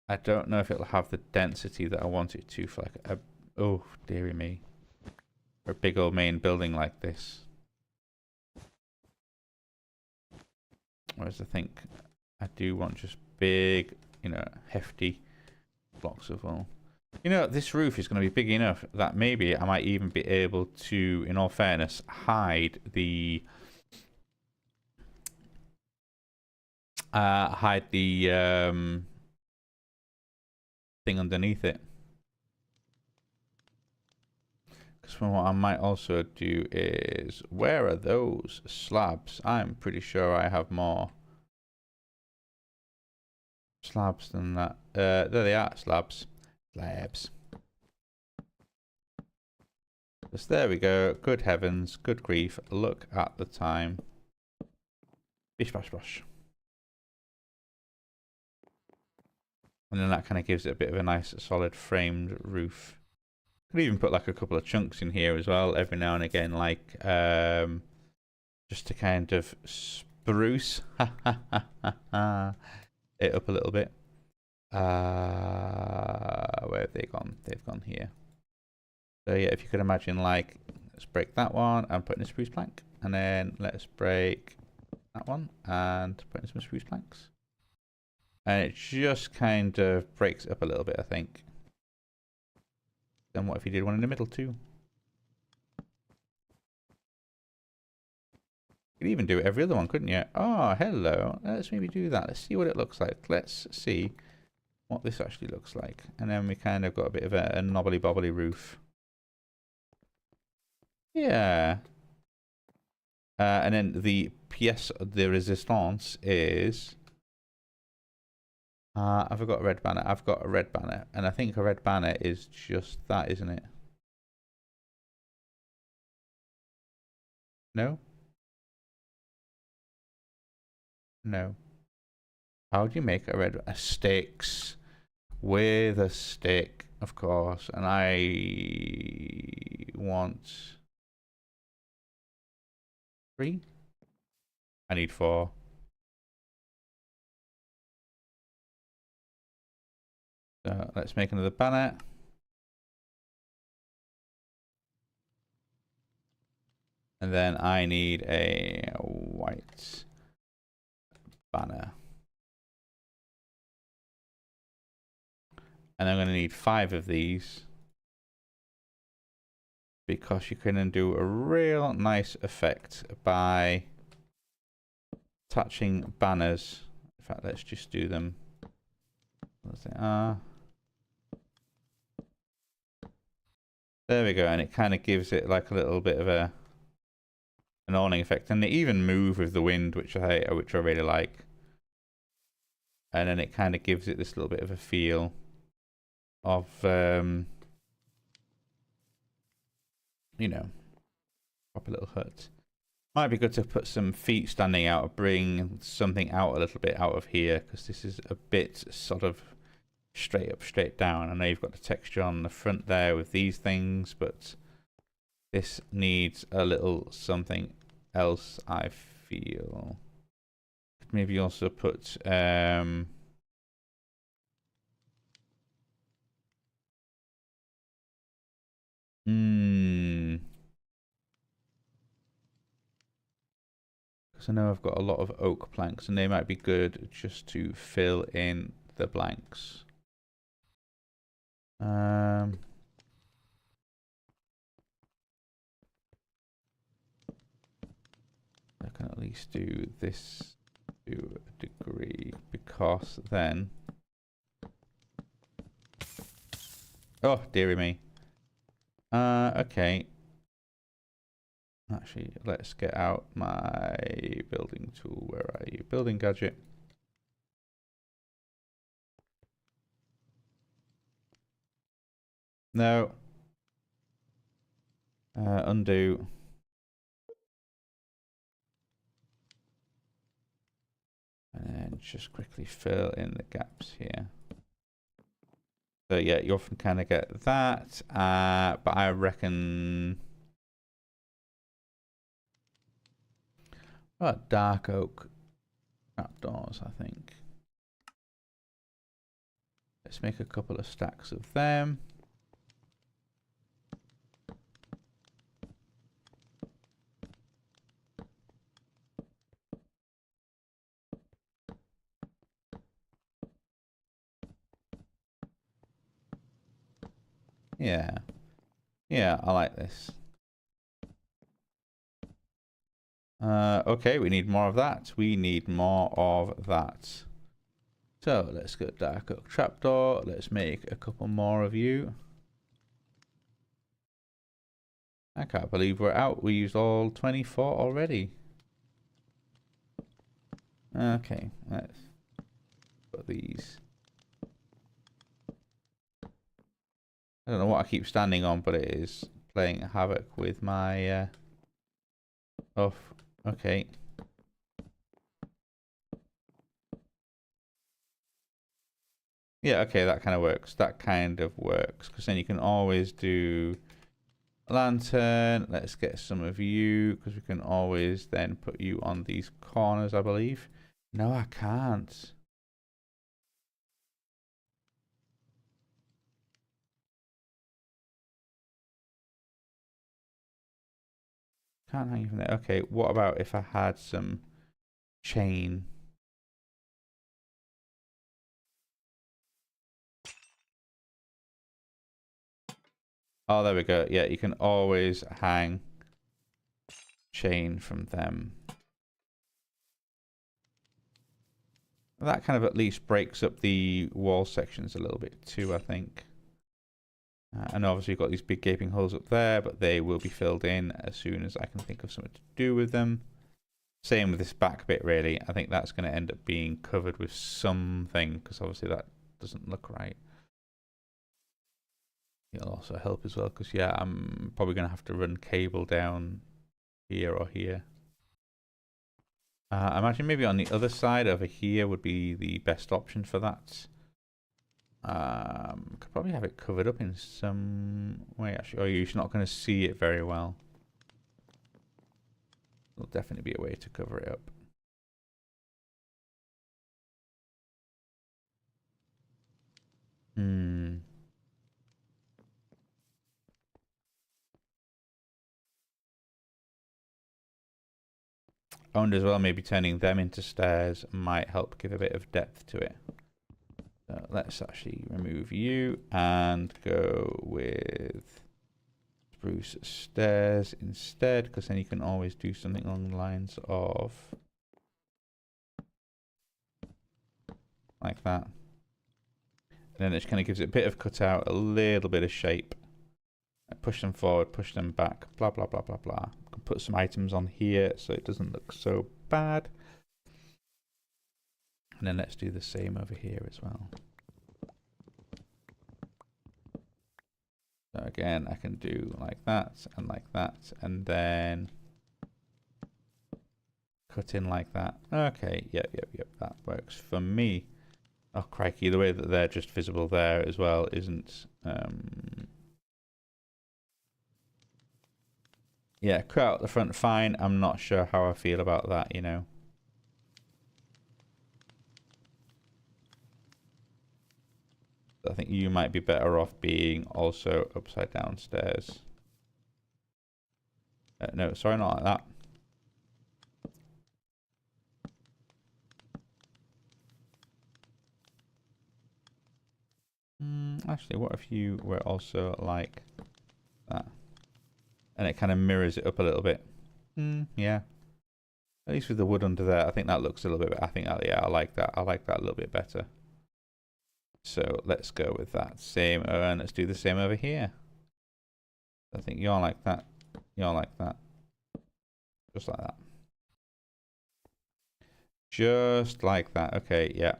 S1: I don't know if it'll have the density that I want it to for like a, oh dearie me, for a big old main building like this. Whereas I think I do want just big, you know, hefty blocks of wall. You know, this roof is going to be big enough that maybe I might even be able to, in all fairness, hide the thing underneath it. Because what I might also do is, where are those slabs? I'm pretty sure I have more slabs than that. There they are, slabs. Slabs. Yes, there we go. Good heavens, good grief. Look at the time. Bish bash bosh. And then that kind of gives it a bit of a nice solid framed roof. Could even put like a couple of chunks in here as well every now and again, like just to kind of spruce it up a little bit. Where have they gone? They've gone here. So yeah, if you could imagine, like, let's break that one and put in a spruce plank, and then let's break that one and put in some spruce planks. And it just kind of breaks it up a little bit, I think. Then what if you did one in the middle too? You could even do every other one, couldn't you? Oh, hello. Let's maybe do that. Let's see what it looks like. Let's see what this actually looks like. And then we kind of got a bit of a knobbly bobbly roof. Yeah. And then the pièce de résistance is... I forgot a red banner. I've got a red banner. And I think a red banner is just that, isn't it? No? No. How do you make a red... A sticks. With a stick. of course, and I want 3. I need 4. So let's make another banner. And then I need a white banner. And I'm going to need 5 of these, because you can do a real nice effect by attaching banners. In fact, let's just do them as they are. There we go, and it kind of gives it like a little bit of an awning effect, and they even move with the wind, which I really like. And then it kind of gives it this little bit of a feel of you know, proper little hut. Might be good to put some feet standing out, or bring something out a little bit out of here, because this is a bit sort of straight up, straight down. I know you've got the texture on the front there with these things, but this needs a little something else, I feel. Maybe also put because I know I've got a lot of oak planks, and they might be good just to fill in the blanks. I can at least do this to a degree, because then... Oh, dearie me. Okay. Actually, let's get out my building tool. Where are you? Building gadget. No. Undo. And then just quickly fill in the gaps here. So yeah, you often kind of get that. But I reckon... dark oak trapdoors, I think. Let's make a couple of stacks of them. Yeah. Yeah, I like this. Okay, we need more of that. We need more of that. So let's go dark oak trapdoor. Let's make a couple more of you. I can't believe we're out. We used all 24 already. Okay, let's put these. I don't know what I keep standing on, but it is playing havoc with my okay. Yeah, okay, that kind of works. That kind of works, because then you can always do a lantern. Let's get some of you, because we can always then put you on these corners, I believe. No, I can't. Can't hang from there. Okay, what about if I had some chain? Oh, there we go. Yeah, you can always hang chain from them. That kind of at least breaks up the wall sections a little bit too, I think. And obviously you've got these big gaping holes up there, but they will be filled in as soon as I can think of something to do with them. Same with this back bit, really. I think that's going to end up being covered with something, because obviously that doesn't look right. It'll also help as well, because yeah, I'm probably going to have to run cable down here or here. I imagine maybe on the other side over here would be the best option for that. Could probably have it covered up in some way, actually. Oh, you're not going to see it very well. There'll definitely be a way to cover it up. Oh, and as well, maybe turning them into stairs might help give a bit of depth to it. So let's actually remove you and go with spruce stairs instead, because then you can always do something along the lines of like that. And then it just kind of gives it a bit of cutout, a little bit of shape. Push them forward, push them back, blah, blah, blah, blah, blah. Can put some items on here so it doesn't look so bad. And then let's do the same over here as well. So again, I can do like that, and then cut in like that. Okay, yep, that works for me. Oh, crikey, the way that they're just visible there as well isn't... Yeah, cut out the front, fine. I'm not sure how I feel about that, you know. I think you might be better off being also upside down stairs. No, sorry, not like that. Actually, what if you were also like that? And it kind of mirrors it up a little bit. Yeah. At least with the wood under there, I think that looks a little bit better. I think that, yeah, I like that. I like that a little bit better. So let's go with that same, and let's do the same over here. I think you're like that. You're like that. Just like that. Just like that. Okay, yeah.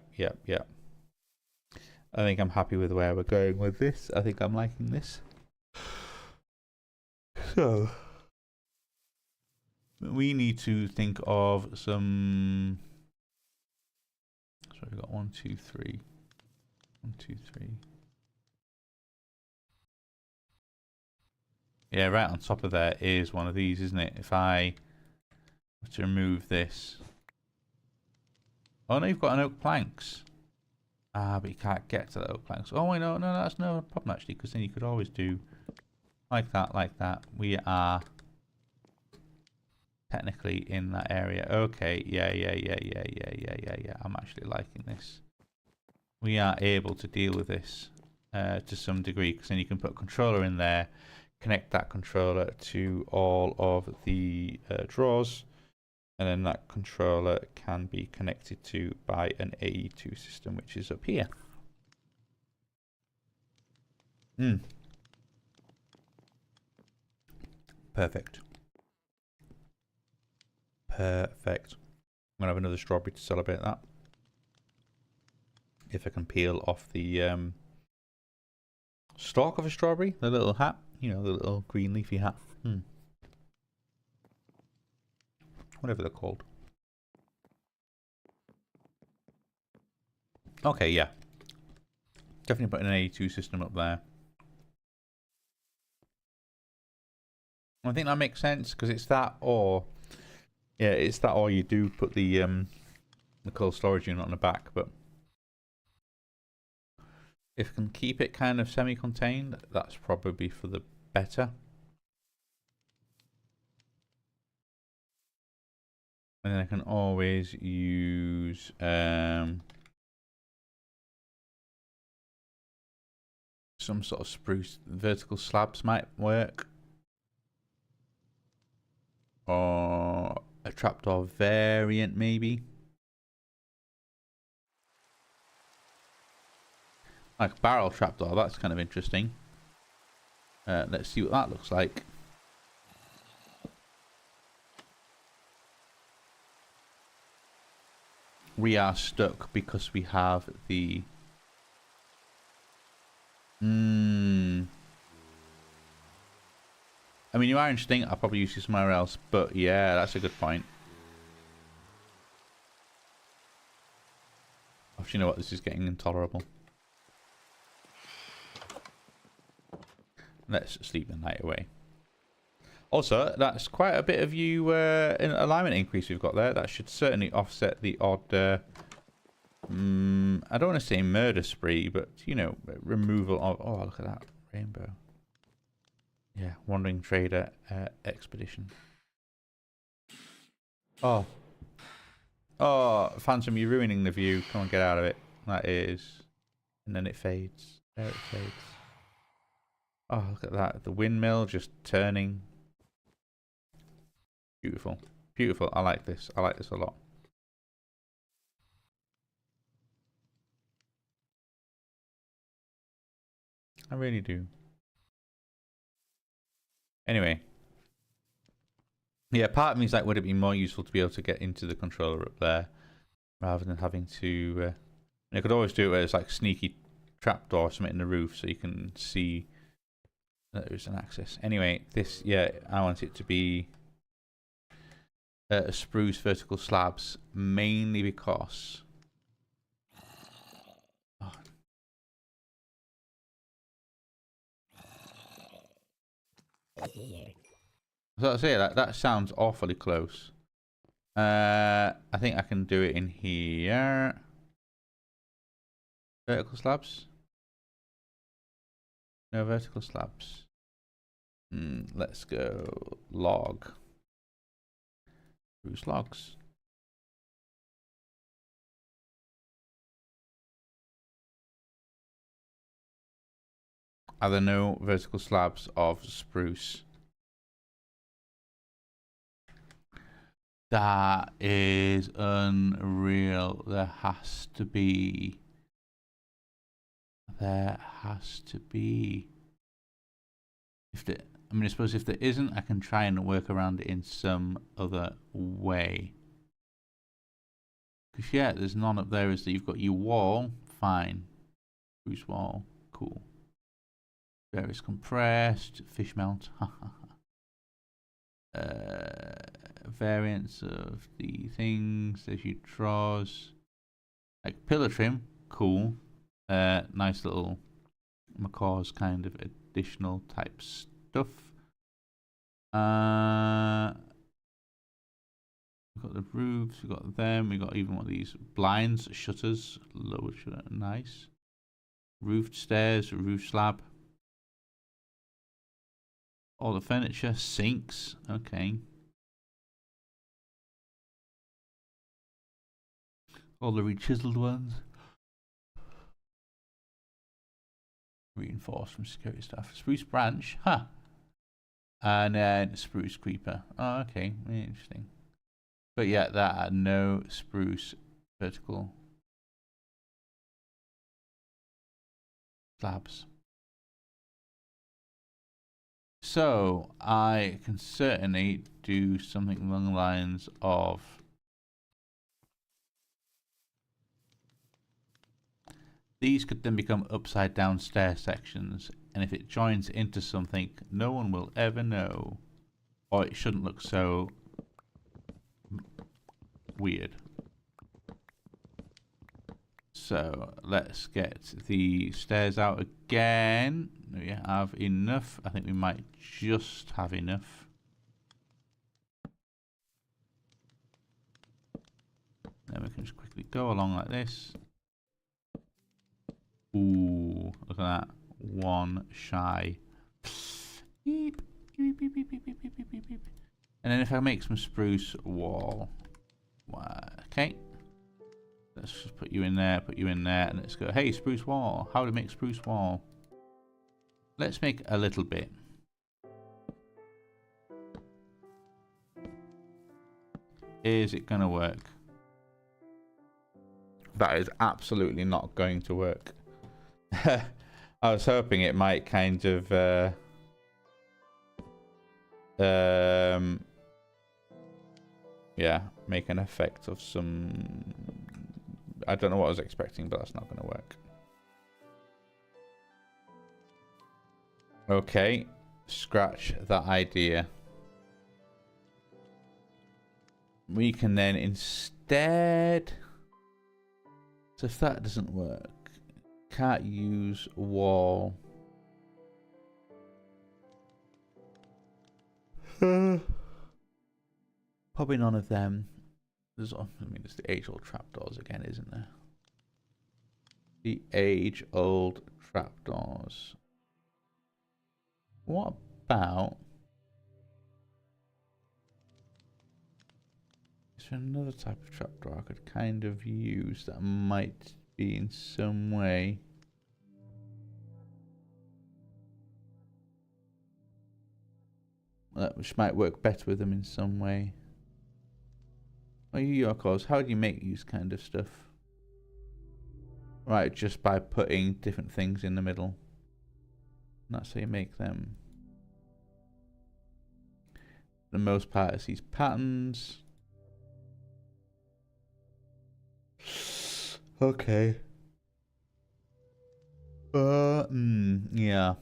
S1: I think I'm happy with where we're going with this. I think I'm liking this. So, we need to think of some... So we've got 1, 2, 3. 1, 2, 3. Yeah, right on top of there is one of these, isn't it? If I were to remove this... Oh no, you've got an oak planks. Ah, but you can't get to the oak planks. Oh wait, no, that's no problem actually, because then you could always do like that. We are technically in that area. Okay, yeah. I'm actually liking this. We are able to deal with this to some degree, because then you can put a controller in there, connect that controller to all of the drawers, and then that controller can be connected to by an AE2 system, which is up here. Perfect. I'm gonna have another strawberry to celebrate that. If I can peel off the stalk of a strawberry, the little hat, you know, the little green leafy hat. Whatever they're called. Okay, yeah. Definitely putting an AE2 system up there. I think that makes sense, because it's that or... Yeah, it's that or you do put the cold storage unit on the back, but... If I can keep it kind of semi-contained, that's probably for the better. And then I can always use some sort of spruce. Vertical slabs might work. Or a trapdoor variant maybe. Like a barrel trapdoor, that's kind of interesting. Let's see what that looks like. We are stuck because we have the... I mean, you are interesting. I'll probably use you somewhere else. But yeah, that's a good point. Oh, you know what? This is getting intolerable. Let's sleep the night away. Also, that's quite a bit of you in alignment increase we've got there. That should certainly offset the odd, I don't want to say murder spree, but, you know, removal of... Oh, look at that. Rainbow. Yeah, Wandering Trader Expedition. Oh. Oh, Phantom, you're ruining the view. Come on, get out of it. That is... And then it fades. There it fades. Oh, look at that. The windmill just turning. Beautiful. Beautiful. I like this. I like this a lot. I really do. Anyway. Yeah, part of me is like, would it be more useful to be able to get into the controller up there rather than having to... you could always do it where it's like sneaky trapdoor or something in the roof so you can see that there's an access. Anyway, this, yeah, I want it to be spruce vertical slabs, mainly because... Oh. So I say that sounds awfully close. I think I can do it in here. Vertical slabs? No vertical slabs. Let's go log. Spruce logs. Are there no vertical slabs of spruce? That is unreal. There has to be. There has to be. If there, I mean, I suppose if there isn't, I can try and work around it in some other way. Because yeah, there's none up there. Is that you've got your wall? Fine. Spruce wall. Cool. Various compressed. Fish melt. Variants of the things. There's your drawers. Like pillar trim. Cool. Nice little Macaw's kind of additional type stuff. We've got the roofs, we've got them, we've got even one of these blinds, shutters, lower shutter, nice. Roofed stairs, roof slab. All the furniture, sinks, okay. All the re-chiseled ones. Reinforced from security staff. Spruce branch, huh? And then spruce creeper. Oh, okay, interesting. But yeah, that had no spruce vertical slabs. So I can certainly do something along the lines of these could then become upside down stair sections, and if it joins into something, no one will ever know, or it shouldn't look so weird. So let's get the stairs out again. We have enough. I think we might just have enough. Then we can just quickly go along like this. Ooh, look at that. One shy. Beep, beep, beep, beep, beep, beep, beep, beep, beep. And then if I make some spruce wall. Okay. Let's just put you in there, and let's go, hey, spruce wall. How to make spruce wall? Let's make a little bit. Is it going to work? That is absolutely not going to work. I was hoping it might kind of yeah, make an effect of some... I don't know what I was expecting, but that's not going to work. Okay, scratch that idea. We can then instead... So if that doesn't work, can't use wall. Probably none of them. There's, I mean, there's the age-old trapdoors again, isn't there? The age-old trapdoors. What about... Is there another type of trapdoor I could kind of use that might be in some way? Which might work better with them in some way. Oh, you Yorkos, how do you make these kind of stuff? Right, just by putting different things in the middle. And that's how you make them. For the most part, it's these patterns. Okay. Yeah.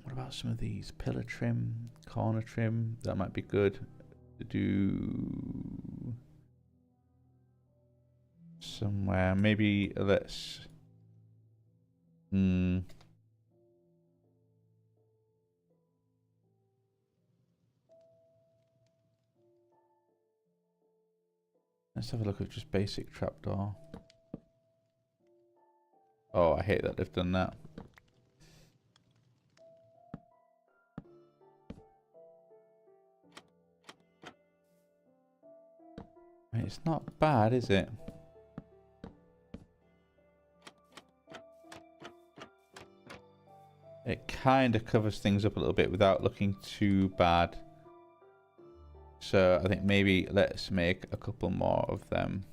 S1: What about some of these? Pillar trim, corner trim. That might be good to do somewhere. Maybe let's... Let's have a look at just basic trapdoor. Oh, I hate that they've done that. It's not bad, is it? It kind of covers things up a little bit without looking too bad. So I think maybe let's make a couple more of them.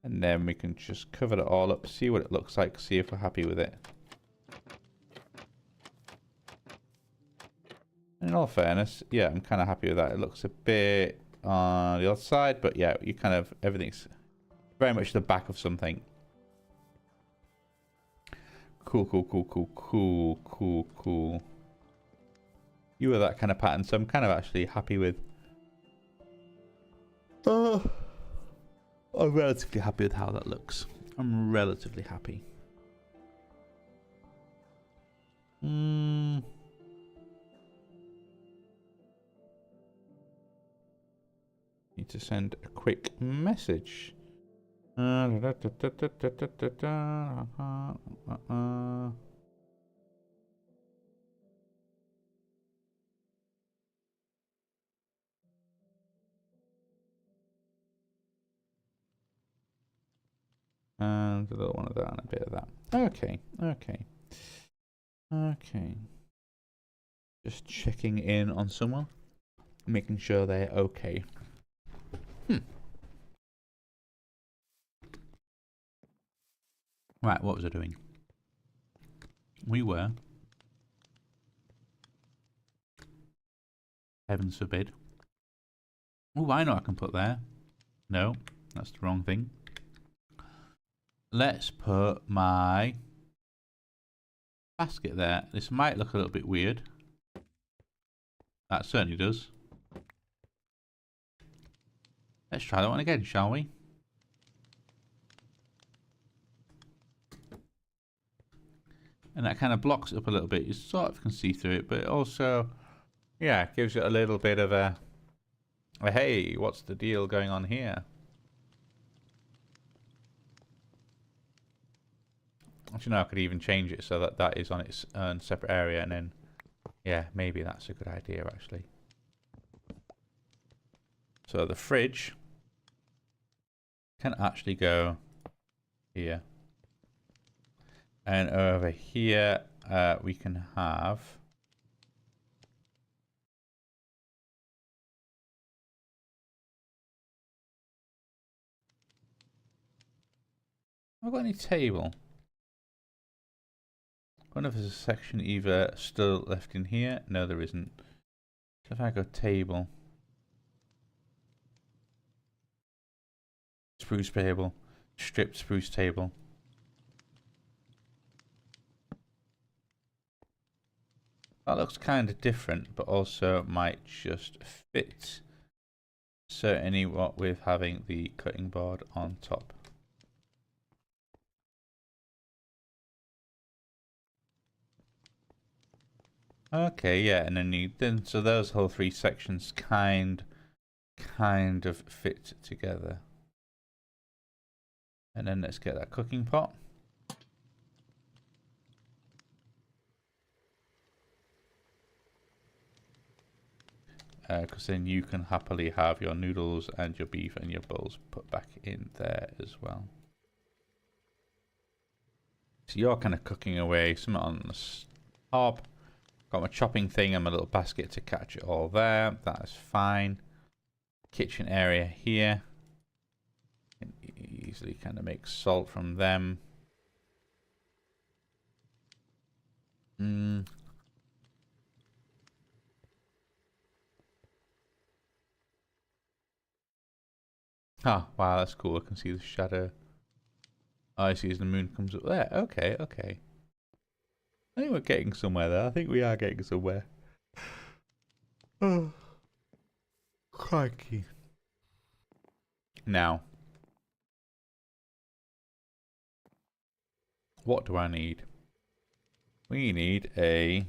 S1: And then we can just cover it all up, see what it looks like, see if we're happy with it. In all fairness, yeah, I'm kind of happy with that. It looks a bit on the other side, but yeah, you kind of, everything's very much the back of something. Cool, cool, cool, cool, cool, cool, cool. You are that kind of pattern, so I'm kind of actually happy with... I'm relatively happy with how that looks. I'm relatively happy. Need to send a quick message. And a little one of that and a bit of that. Okay, okay. Okay. Just checking in on someone. Making sure they're okay. Right, what was I doing? We were... Heavens forbid. Oh, I know I can put there. No, that's the wrong thing. Let's put my basket there. This might look a little bit weird. That certainly does. Let's try that one again, shall we? And that kind of blocks it up a little bit. You sort of can see through it, but it also, yeah, gives it a little bit of a hey, what's the deal going on here? Actually, no, I could even change it so that that is on its own separate area, and then, yeah, maybe that's a good idea, actually. So the fridge can actually go here. And over here, we can have... Have I got any table? I wonder if there's a section either still left in here. No, there isn't. So if I go table, spruce table, stripped spruce table. That looks kind of different, but also might just fit Certainly what with having the cutting board on top. Okay, yeah, and then so those whole three sections kind of fit together. And then let's get that cooking pot. Because then you can happily have your noodles and your beef and your bowls put back in there as well. So you're kind of cooking away, something on the top. Got my chopping thing and my little basket to catch it all there. That is fine. Kitchen area here. Can easily kind of make salt from them. Ah, wow, that's cool. I can see the shadow. Oh, I see as the moon comes up there. Okay, okay. I think we're getting somewhere there. I think we are getting somewhere. Oh, crikey. Now, what do I need? We need a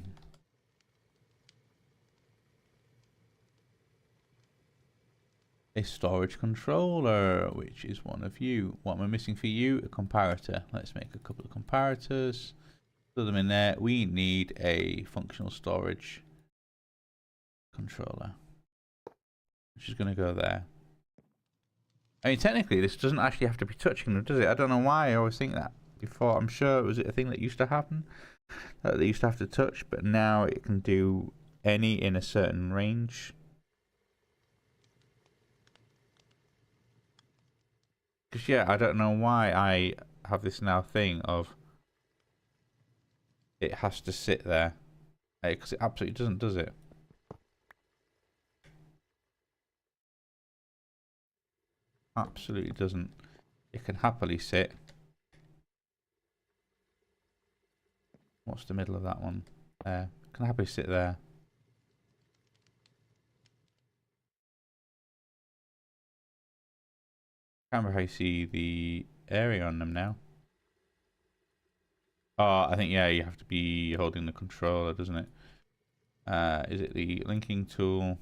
S1: storage controller, which is one of you. What am I missing for you? A comparator. Let's make a couple of comparators. Put them in there. We need a functional storage controller, which is going to go there. I mean, technically, this doesn't actually have to be touching them, does it? I don't know why I always think that before. I'm sure it was a thing that used to happen, that they used to have to touch, but now it can do any in a certain range. Because, yeah, I don't know why I have this now thing of it has to sit there. Because it absolutely doesn't, does it? Absolutely doesn't. It can happily sit. What's the middle of that one? There. It can happily sit there. Can't remember how you see the area on them now. Oh, I think, yeah, you have to be holding the controller, doesn't it? Is it the linking tool?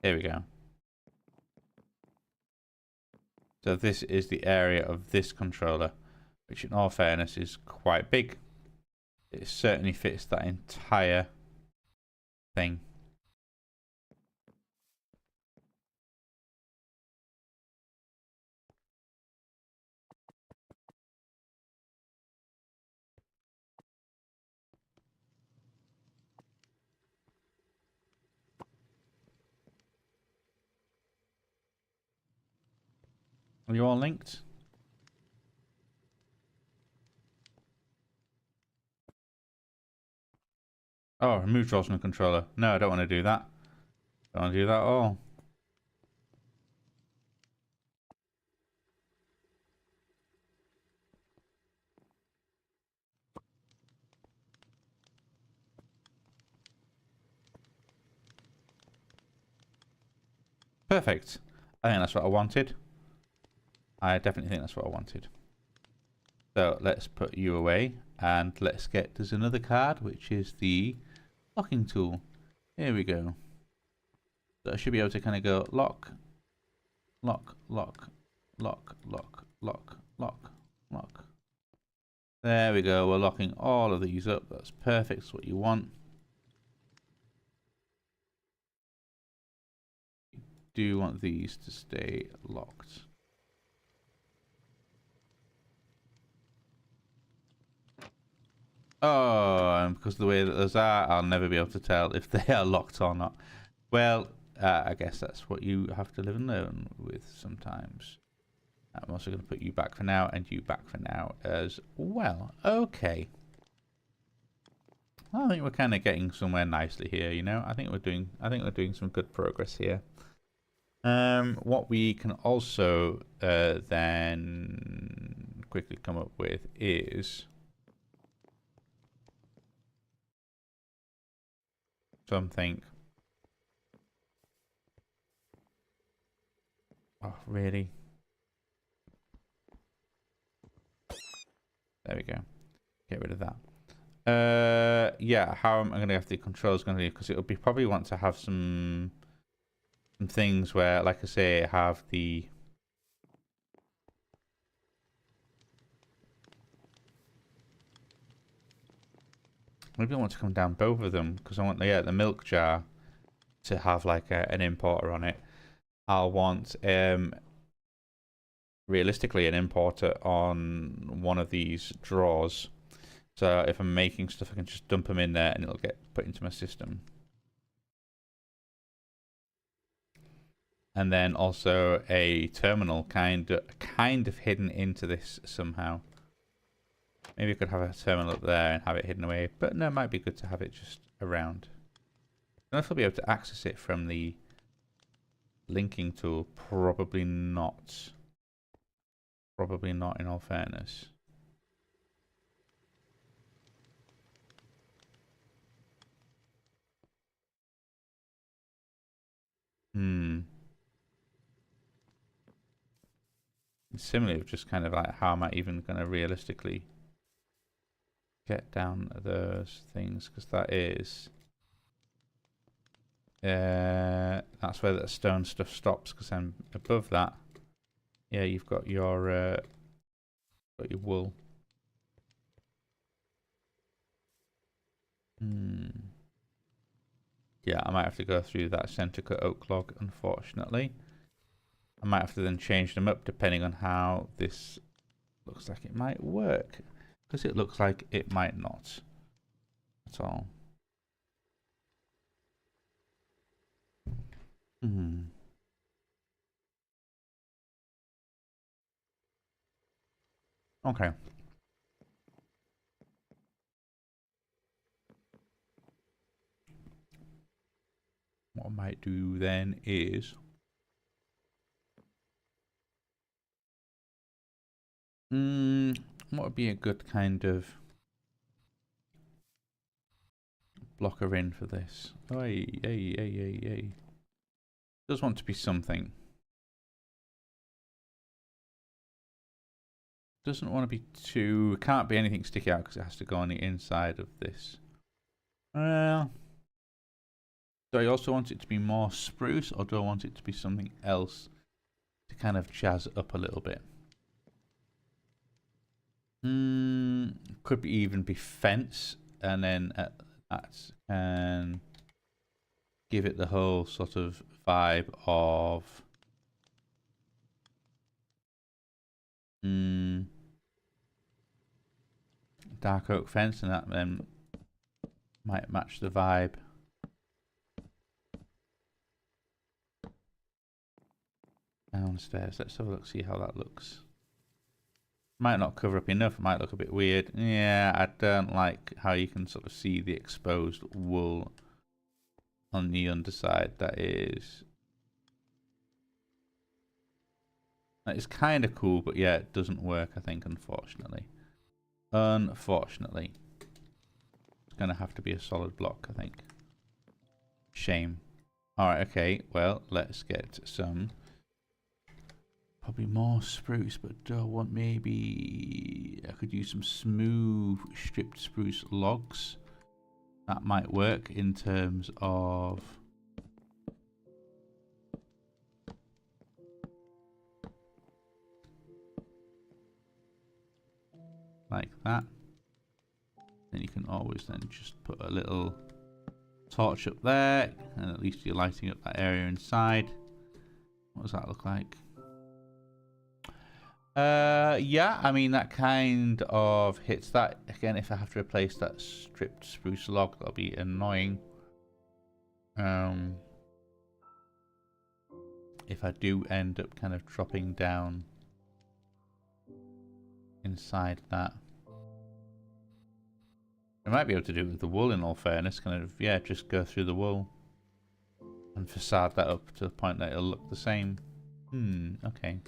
S1: Here we go. So this is the area of this controller, which in all fairness is quite big. It certainly fits that entire thing. Are you all linked? Oh, remove drawers from the controller. No, I don't want to do that. Don't want to do that at all. Perfect. I think that's what I wanted. I definitely think that's what I wanted. So let's put you away and let's get, there's another card, which is the locking tool. Here we go. So I should be able to kind of go lock, lock, lock, lock, lock, lock, lock, lock. There we go. We're locking all of these up. That's perfect. That's what you want. You do want these to stay locked. Oh, and because of the way that those are, I'll never be able to tell if they are locked or not. Well, I guess that's what you have to live and learn with sometimes. I'm also going to put you back for now and you back for now as well. Okay. I think we're kind of getting somewhere nicely here, you know. I think we're doing some good progress here. What we can also then quickly come up with is something. Oh, really? There we go. Get rid of that. Yeah, how am I going to have the controls going to be? Because it'll be probably want to have some things where, like I say, have the maybe I want to come down both of them because I want the milk jar to have like an importer on it. I'll want realistically an importer on one of these drawers. So if I'm making stuff, I can just dump them in there and it'll get put into my system. And then also a terminal kind of hidden into this somehow. Maybe I could have a terminal up there and have it hidden away, but no, it might be good to have it just around. I don't know if I'll be able to access it from the linking tool. Probably not. Probably not, in all fairness. Similarly, just kind of like how am I even going to realistically get down those things? Because that is that's where the stone stuff stops. Because then above that, yeah, you've got your wool. Yeah, I might have to go through that center cut oak log, unfortunately. I might have to then change them up depending on how this looks like it might work. Because it looks like it might not at all. Okay. What I might do then is what would be a good kind of blocker in for this? Oh, hey. Does want to be something. Doesn't want to be too... It can't be anything sticky out because it has to go on the inside of this. Do I also want it to be more spruce or do I want it to be something else to kind of jazz it up a little bit? Could be even be fence and then that can give it the whole sort of vibe of dark oak fence, and that then might match the vibe. Downstairs, let's have a look, see how that looks. Might not cover up enough, it might look a bit weird. Yeah, I don't like how you can sort of see the exposed wool on the underside. That is kind of cool, but yeah, it doesn't work, I think, unfortunately. Unfortunately. It's going to have to be a solid block, I think. Shame. Alright, okay, well, let's get some... Probably more spruce, but do I want maybe... I could use some smooth stripped spruce logs. That might work in terms of... like that. Then you can always then just put a little torch up there, and at least you're lighting up that area inside. What does that look like? Yeah, I mean that kind of hits that. Again, if I have to replace that stripped spruce log, that'll be annoying. If I do end up kind of dropping down inside that. I might be able to do it with the wool, in all fairness. Kind of, yeah, just go through the wool. And facade that up to the point that it'll look the same. Okay.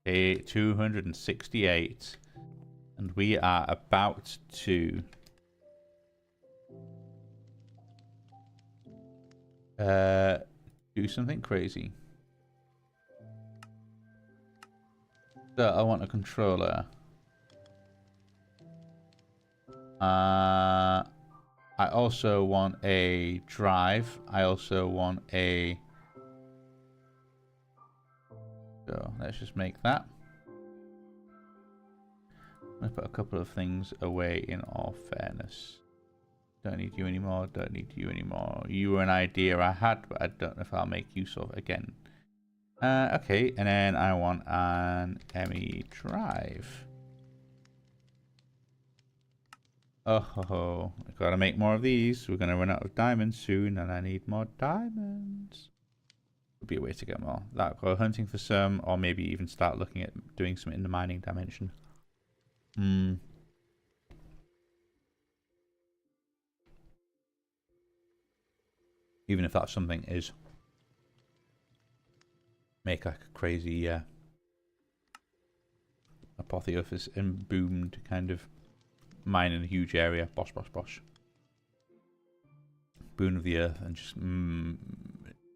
S1: Okay, 268. And we are about to do something crazy. So I want a controller. I also want a drive. I also want a... So let's just make that. I'm going to put a couple of things away in all fairness. Don't need you anymore. Don't need you anymore. You were an idea I had, but I don't know if I'll make use of again. Okay, and then I want an ME drive. Oh, ho, ho. I've got to make more of these. We're going to run out of diamonds soon, and I need more diamonds. Would be a way to get more. That, go hunting for some, or maybe even start looking at doing some in the mining dimension. Even if that something is make like a crazy apotheosis and boomed kind of mine in a huge area. Bosh, bosh, bosh. Boon of the earth and just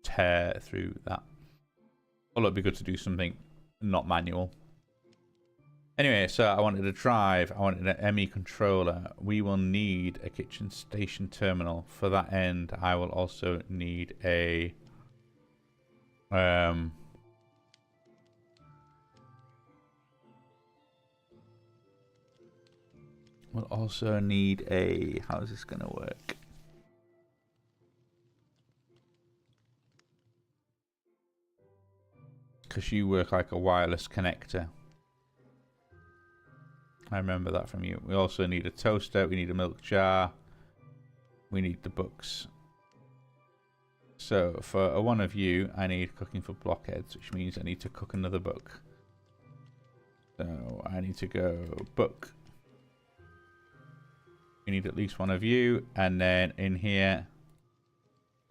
S1: tear through that. Well, it'd be good to do something not manual. Anyway, so I wanted a drive. I wanted an ME controller. We will need a kitchen station terminal. For that end, I will also need a... We'll also need a... How is this going to work? Because you work like a wireless connector. I remember that from you. We also need a toaster. We need a milk jar. We need the books. So for one of you, I need cooking for blockheads, which means I need to cook another book. So I need to go book. We need at least one of you. And then in here,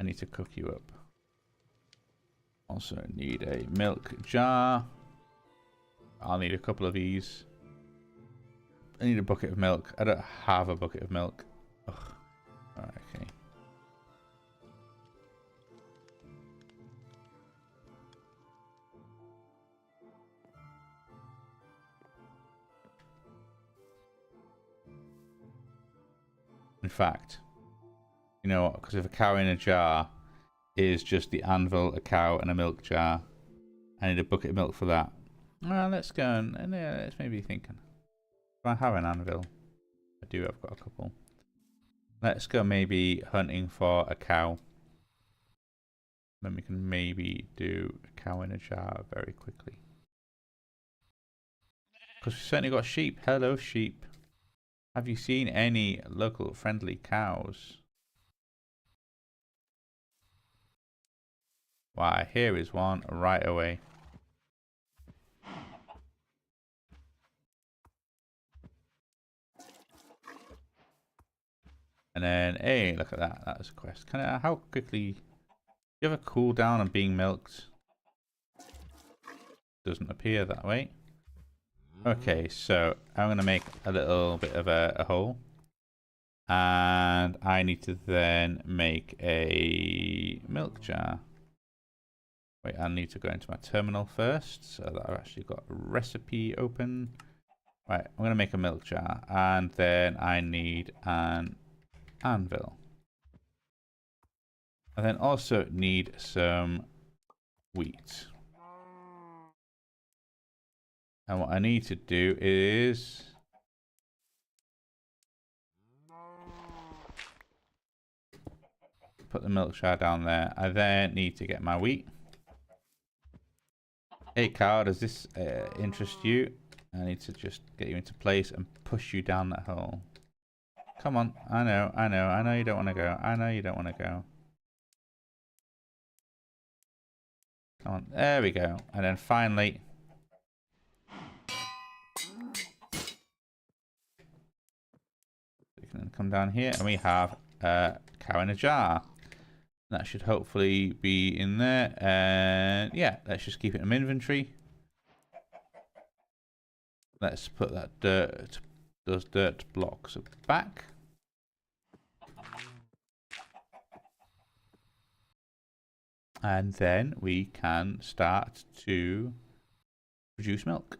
S1: I need to cook you up. Also need a milk jar. I'll need a couple of these. I need a bucket of milk. I don't have a bucket of milk. Ugh. Alright, okay. In fact, you know what? Because if a cow in a jar is just the anvil, a cow, and a milk jar, I need a bucket of milk for that. Well, let's go and let's maybe think. Do I have an anvil? I do, I've got a couple. Let's go maybe hunting for a cow. Then we can maybe do a cow in a jar very quickly. Because we've certainly got sheep. Hello, sheep. Have you seen any local friendly cows? Why, here is one right away. And then, hey, look at that. That was a quest. Can I, how quickly... Do you have a cooldown on being milked? Doesn't appear that way. Okay, so I'm going to make a little bit of a hole. And I need to then make a milk jar. Wait, I need to go into my terminal first. So that I've actually got a recipe open. Right, I'm going to make a milk jar. And then I need an anvil. I then also need some wheat. And what I need to do is put the milk jar down there. I then need to get my wheat. Hey cow, does this interest you? I need to just get you into place and push you down that hole. Come on, I know you don't want to go. I know you don't want to go. Come on, there we go. And then finally... We can then come down here and we have cow in a jar. That should hopefully be in there. And yeah, let's just keep it in inventory. Let's put that those dirt blocks back. And then we can start to produce milk.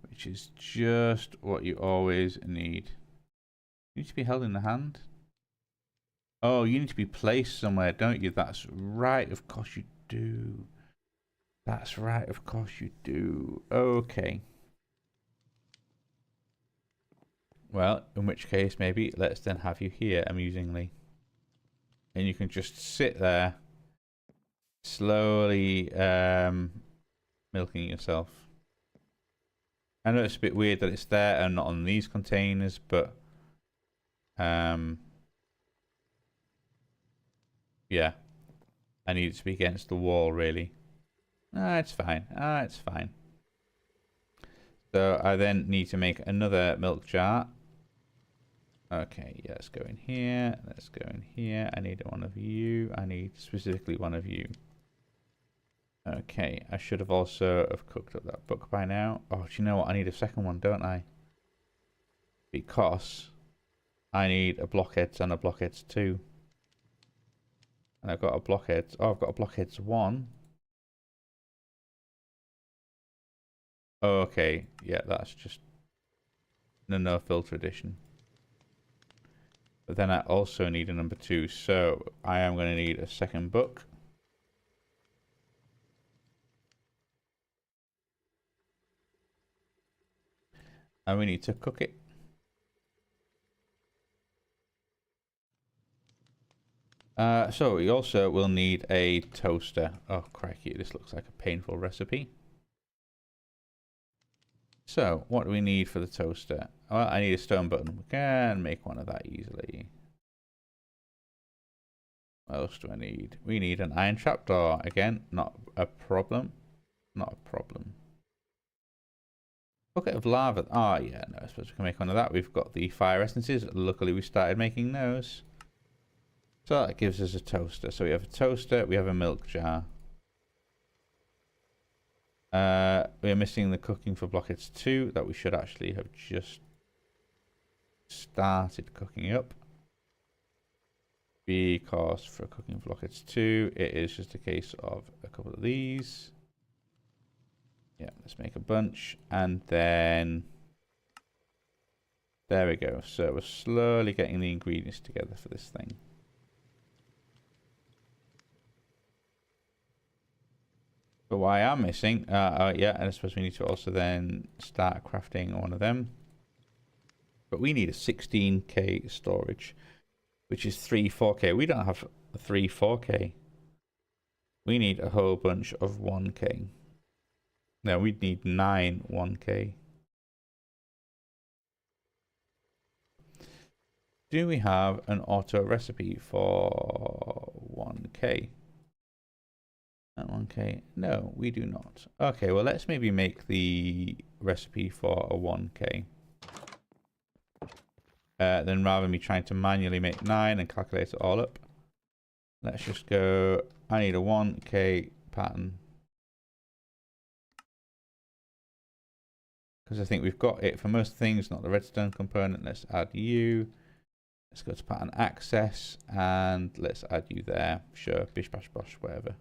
S1: Which is just what you always need. You need to be held in the hand. Oh, you need to be placed somewhere, don't you? That's right, of course you do. That's right, of course you do. Okay. Well, in which case, maybe let's then have you here, amusingly. And you can just sit there, slowly milking yourself. I know it's a bit weird that it's there and not on these containers, but yeah, I need it to be against the wall, really. Ah, it's fine. Ah, it's fine. So I then need to make another milk jar. Okay, yeah, let's go in here. Let's go in here. I need one of you. I need specifically one of you. Okay, I should have also have cooked up that book by now. Oh, do you know what? I need a second one, don't I? Because I need a blockheads and a blockheads 2. And I've got a blockheads. Oh, I've got a blockheads 1. Oh, okay, yeah, that's just no filter edition. But then I also need a number 2, so I am going to need a second book. And we need to cook it. So we also will need a toaster. Oh, crikey, this looks like a painful recipe. So, what do we need for the toaster? Well, I need a stone button. We can make one of that easily. What else do I need? We need an iron trapdoor. Again, not a problem. Not a problem. Bucket of lava. Oh, yeah, no, I suppose we can make one of that. We've got the fire essences. Luckily, we started making those. So that gives us a toaster. So we have a toaster. We have a milk jar. We're missing the cooking for blockheads 2 that we should actually have just started cooking up. Because for cooking for blockheads 2, it is just a case of a couple of these. Yeah, let's make a bunch. And then there we go. So we're slowly getting the ingredients together for this thing. But what I am missing, yeah, and I suppose we need to also then start crafting one of them. But we need a 16K storage, which is 3 4K. We don't have a 3 4K. We need a whole bunch of 1K. No, we'd need 9 1K. Do we have an auto recipe for 1K? 1K? No, we do not. Okay, well, let's maybe make the recipe for a 1K. Then rather than me trying to manually make 9 and calculate it all up, let's just go, I need a 1K pattern. Because I think we've got it for most things, not the redstone component. Let's add you. Let's go to pattern access and let's add you there. Sure, bish bash bosh, whatever.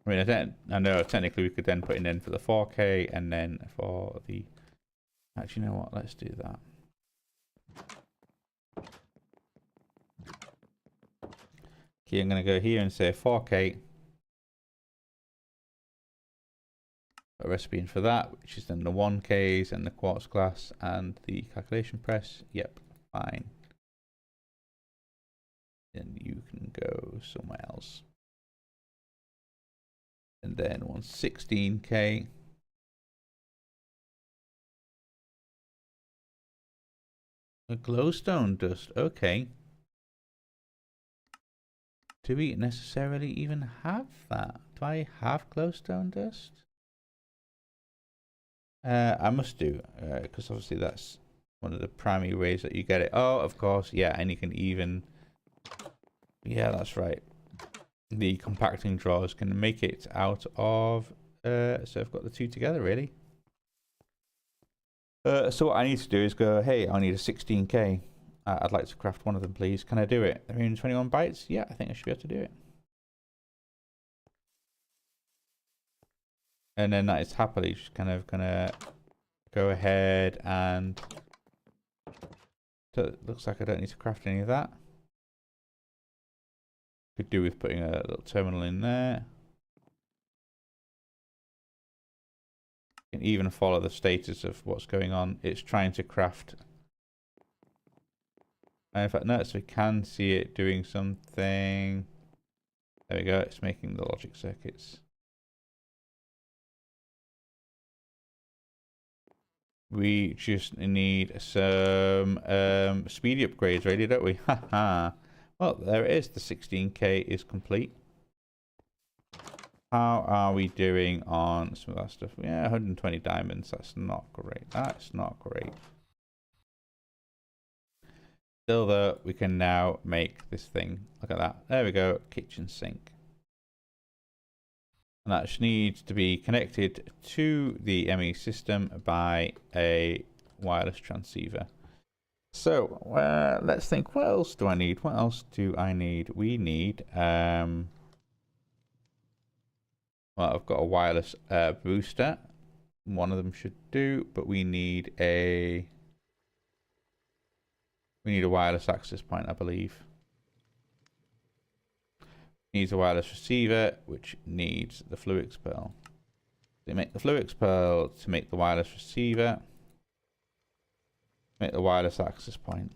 S1: I mean, I know technically we could then put in for the 4K and then for the... Actually, you know what? Let's do that. Okay, I'm going to go here and say 4K. A recipe in for that, which is then the 1Ks and the quartz glass and the calculation press. Yep, fine. Then you can go somewhere else. And then 116K. A glowstone dust, okay. Do we necessarily even have that? Do I have glowstone dust? I must do, because obviously that's one of the primary ways that you get it. Oh, of course, yeah, and you can even... Yeah, that's right. The compacting drawers can make it out of... so I've got the two together, really. So what I need to do is go, hey, I need a 16k. I'd like to craft one of them, please. Can I do it? 121 bytes? Yeah, I think I should be able to do it. And then that is happily just kind of gonna go ahead and... So it looks like I don't need to craft any of that. Could do with putting a little terminal in there. You can even follow the status of what's going on. It's trying to craft. And in fact, notice we can see it doing something. There we go. It's making the logic circuits. We just need some speedy upgrades, really, don't we? Haha. Well, there it is. The 16k is complete. How are we doing on some of that stuff? Yeah, 120 diamonds. That's not great. That's not great. Still, though, we can now make this thing. Look at that. There we go. Kitchen sink. And that just needs to be connected to the ME system by a wireless transceiver. So, let's think. What else do I need? What else do I need? We need... well, I've got a wireless booster. One of them should do, but we need a wireless access point, I believe. Needs a wireless receiver, which needs the fluix pearl. They make the fluix pearl to make the wireless receiver, make the wireless access point.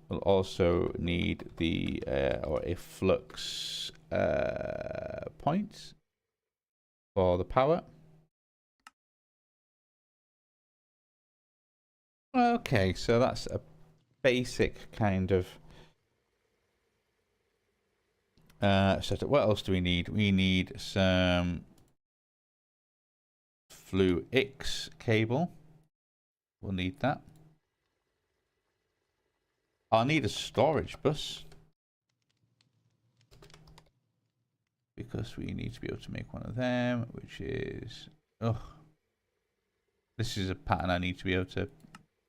S1: We'll also need the or a flux point for the power. Okay, so that's a basic kind of setup. What else do we need? We need some fluix cable. We'll need that. I'll need a storage bus because we need to be able to make one of them, which is... Oh, this is a pattern I need to be able to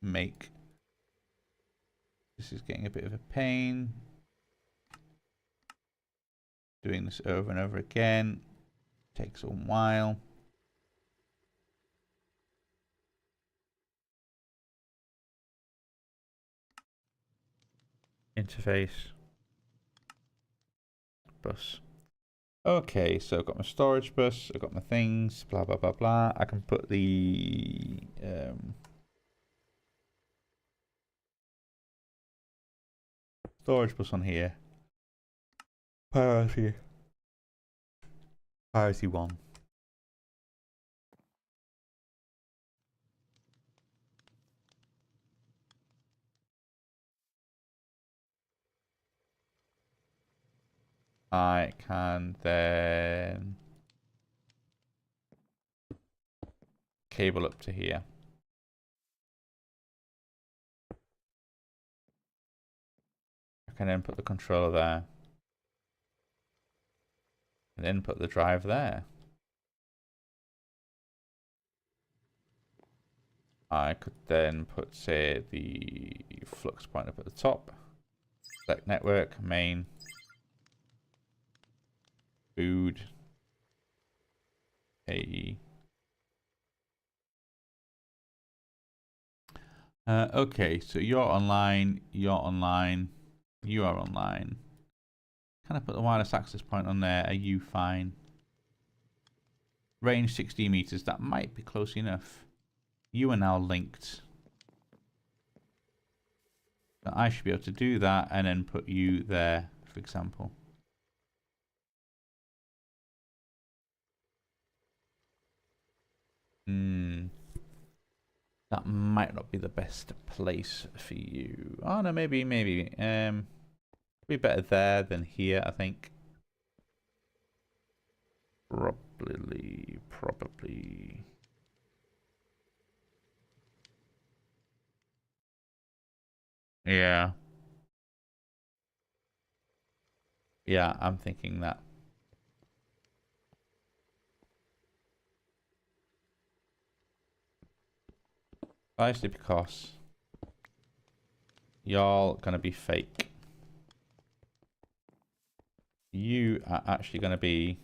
S1: make. This is getting a bit of a pain. Doing this over and over again takes a while. Interface. Bus. Okay, so I've got my storage bus, I've got my things, blah, blah, blah, blah. I can put the... storage bus on here. Priority 1. I can then cable up to here. I can then put the controller there. And then put the drive there. I could then put, say, the flux point up at the top. Select network, main, food, AE. Okay, so you're online, you are online. Can I put the wireless access point on there? Are you fine? Range 60 meters, that might be close enough. You are now linked. So I should be able to do that and then put you there, for example. That might not be the best place for you. Oh no, maybe. Be better there than here, I think. Probably. Yeah. Yeah, I'm thinking that. Precisely because y'all gonna be fake. You are actually gonna be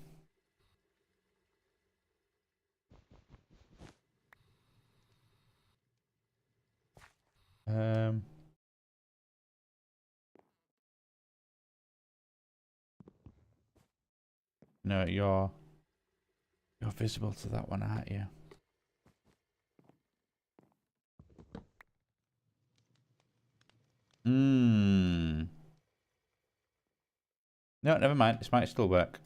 S1: no, you're visible to that one, aren't you? No, never mind. This might still work.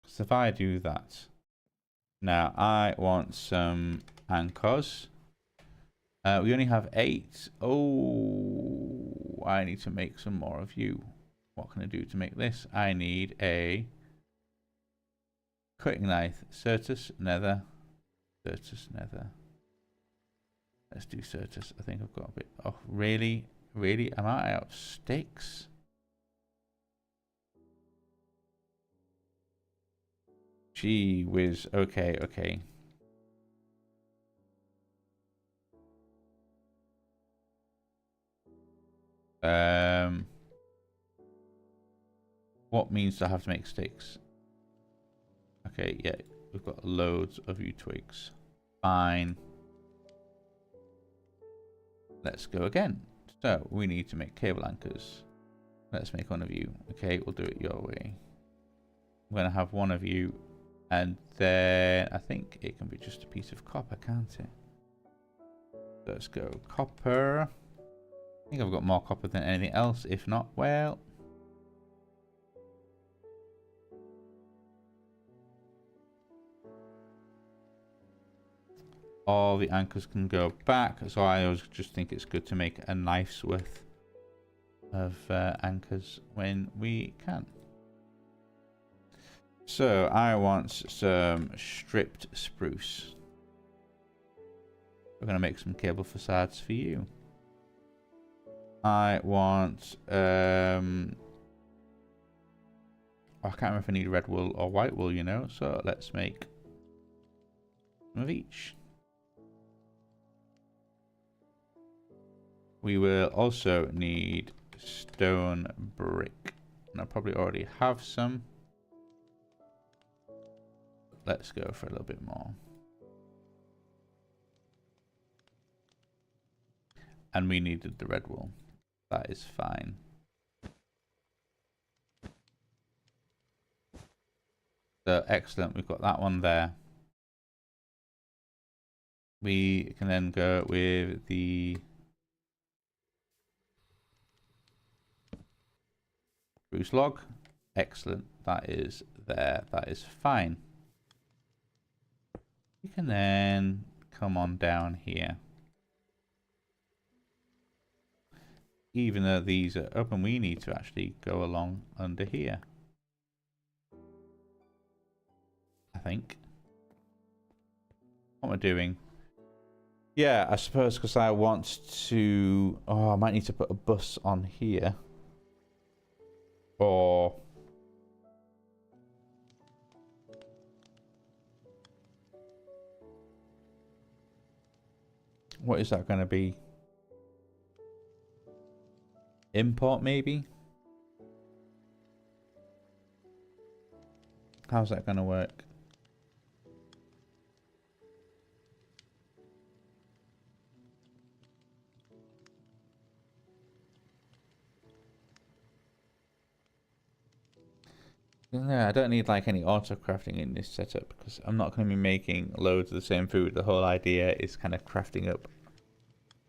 S1: So if I do that. Now, I want some anchors. We only have 8. Oh, I need to make some more of you. What can I do to make this? I need a cutting knife. Certus, nether. Certus, nether. Let's do Certus. I think I've got a bit. Oh, really? Really? Am I out of sticks? Gee whiz. Okay, okay. What means do I have to make sticks? Okay, yeah. We've got loads of yew twigs. Fine. Let's go again. So, we need to make cable anchors. Let's make one of you. Okay, we'll do it your way. I'm going to have one of you. And then I think it can be just a piece of copper, can't it? Let's go copper. I think I've got more copper than anything else. If not, well... all the anchors can go back. So I always just think it's good to make a knife's worth of anchors when we can. So I want some stripped spruce. We're going to make some cable facades for you. I want... I can't remember if I need red wool or white wool, you know. So let's make some of each. We will also need stone brick. And I probably already have some. Let's go for a little bit more. And we needed the red wool. That is fine. So excellent, we've got that one there. We can then go with the spruce log. Excellent, that is there. That is fine. We can then come on down here. Even though these are open, we need to actually go along under here. I think. What am I doing? Yeah, I suppose because I want to... oh, I might need to put a bus on here. Or... what is that going to be? Import, maybe? How's that going to work? No, I don't need like any auto crafting in this setup because I'm not going to be making loads of the same food. The whole idea is kind of crafting up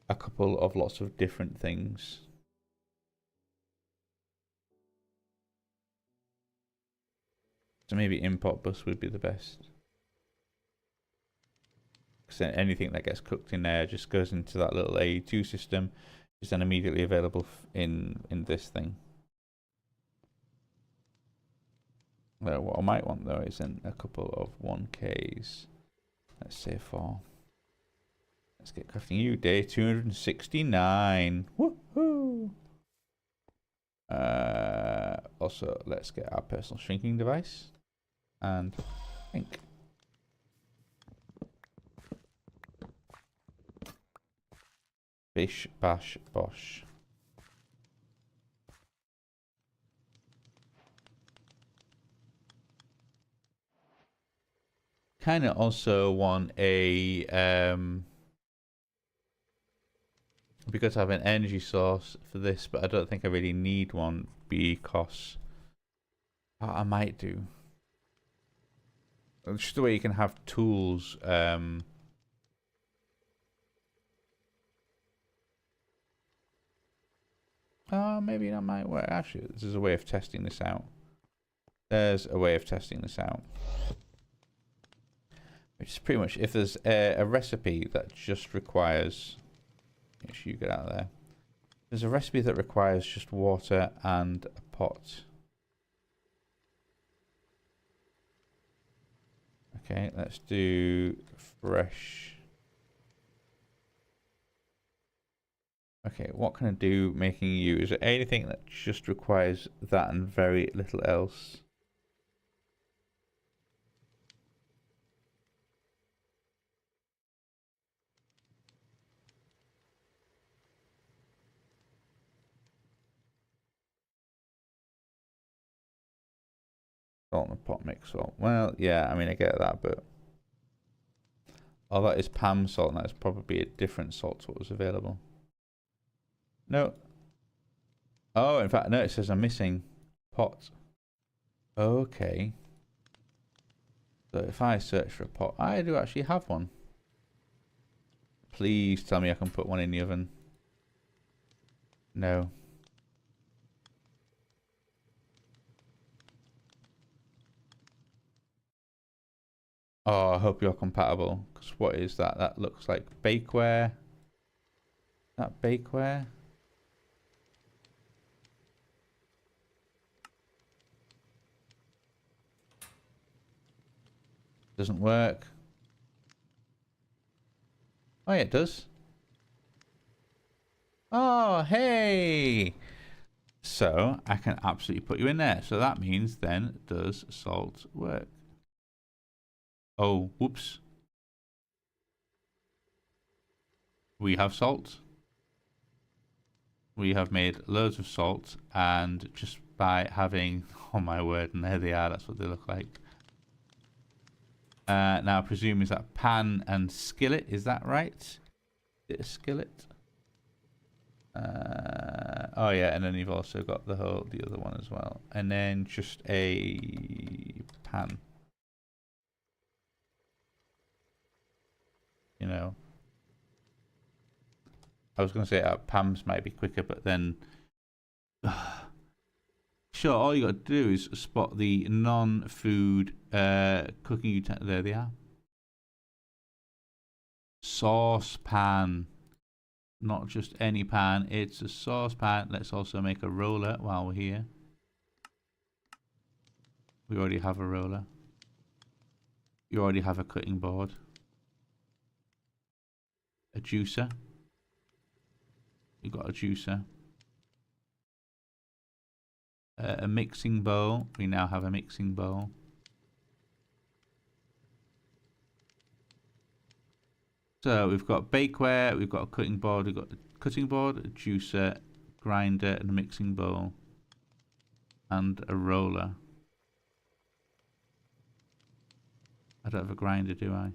S1: a couple of lots of different things. So maybe import bus would be the best. Because then anything that gets cooked in there just goes into that little AE2 system, is then immediately available in this thing. What I might want though is in a couple of 1Ks. Let's say 4. Let's get crafting you. Day 269. Woohoo! Also, let's get our personal shrinking device. And shrink. Bish, bash, bosh. Kind of also want a because I have an energy source for this, but I don't think I really need one because what I might do. Just the way you can have tools. Maybe that might work. Actually, there's a way of testing this out. There's a way of testing this out. Which is pretty much if there's a recipe that just requires. Make sure you get out of there. There's a recipe that requires just water and a pot. Okay, let's do fresh. Okay, what can I do making you? Is there anything that just requires that and very little else? Salt and pot mix salt. Well, yeah, I mean, I get that, but... Oh, that is Pam salt, and that's probably a different salt to what was available. No. Oh, in fact, no, it says I'm missing pot. Okay. So if I search for a pot, I do actually have one. Please tell me I can put one in the oven. No. Oh, I hope you're compatible. Because what is that? That looks like bakeware. That bakeware? Doesn't work. Oh, yeah, it does. Oh, hey! So, I can absolutely put you in there. So that means then, does salt work? Oh, whoops. We have salt. We have made loads of salt, and just by having... Oh my word, and there they are. That's what they look like. Now, I presume is that pan and skillet? Is that right? Is it a skillet? Oh yeah, and then you've also got the other one as well, and then just a pan. You know, I was going to say pans might be quicker, but then sure, all you got to do is spot the non-food cooking utensil. There they are. Saucepan. Not just any pan, it's a saucepan. Let's also make a roller while we're here. We already have a roller. You already have a cutting board. A juicer. You got a juicer. A mixing bowl. We now have a mixing bowl. So we've got bakeware, we've got a cutting board, we've got a cutting board, a juicer, grinder, and a mixing bowl, and a roller. I don't have a grinder, do I?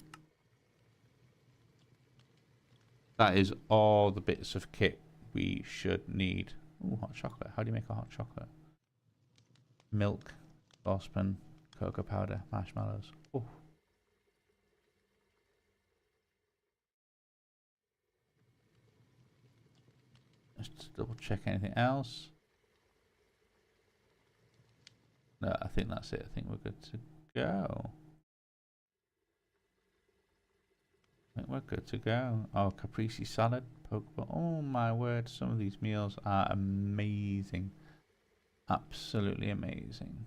S1: That is all the bits of kit we should need. Ooh, hot chocolate. How do you make a hot chocolate? Milk, saucepan, cocoa powder, marshmallows. Ooh. Just double check anything else. No, I think that's it. I think we're good to go. I think we're good to go. Oh, caprese salad, pokeball. Oh my word, some of these meals are amazing. Absolutely amazing.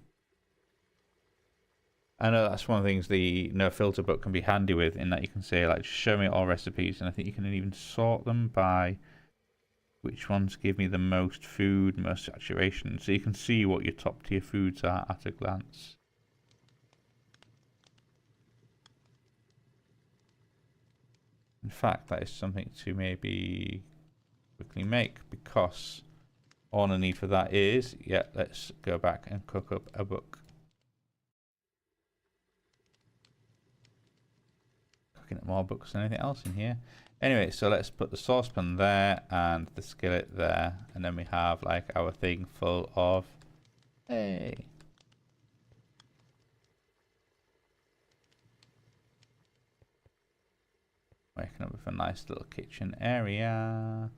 S1: I know that's one of the things the no filter book can be handy with, in that you can say like, show me all recipes, and I think you can even sort them by which ones give me the most food, most saturation, so you can see what your top tier foods are at a glance. In fact, that is something to maybe quickly make, because all I need for that is, yeah, let's go back and cook up a book. Cooking up more books than anything else in here. Anyway, so let's put the saucepan there and the skillet there, and then we have like our thing full of, hey, waking up with a nice little kitchen area.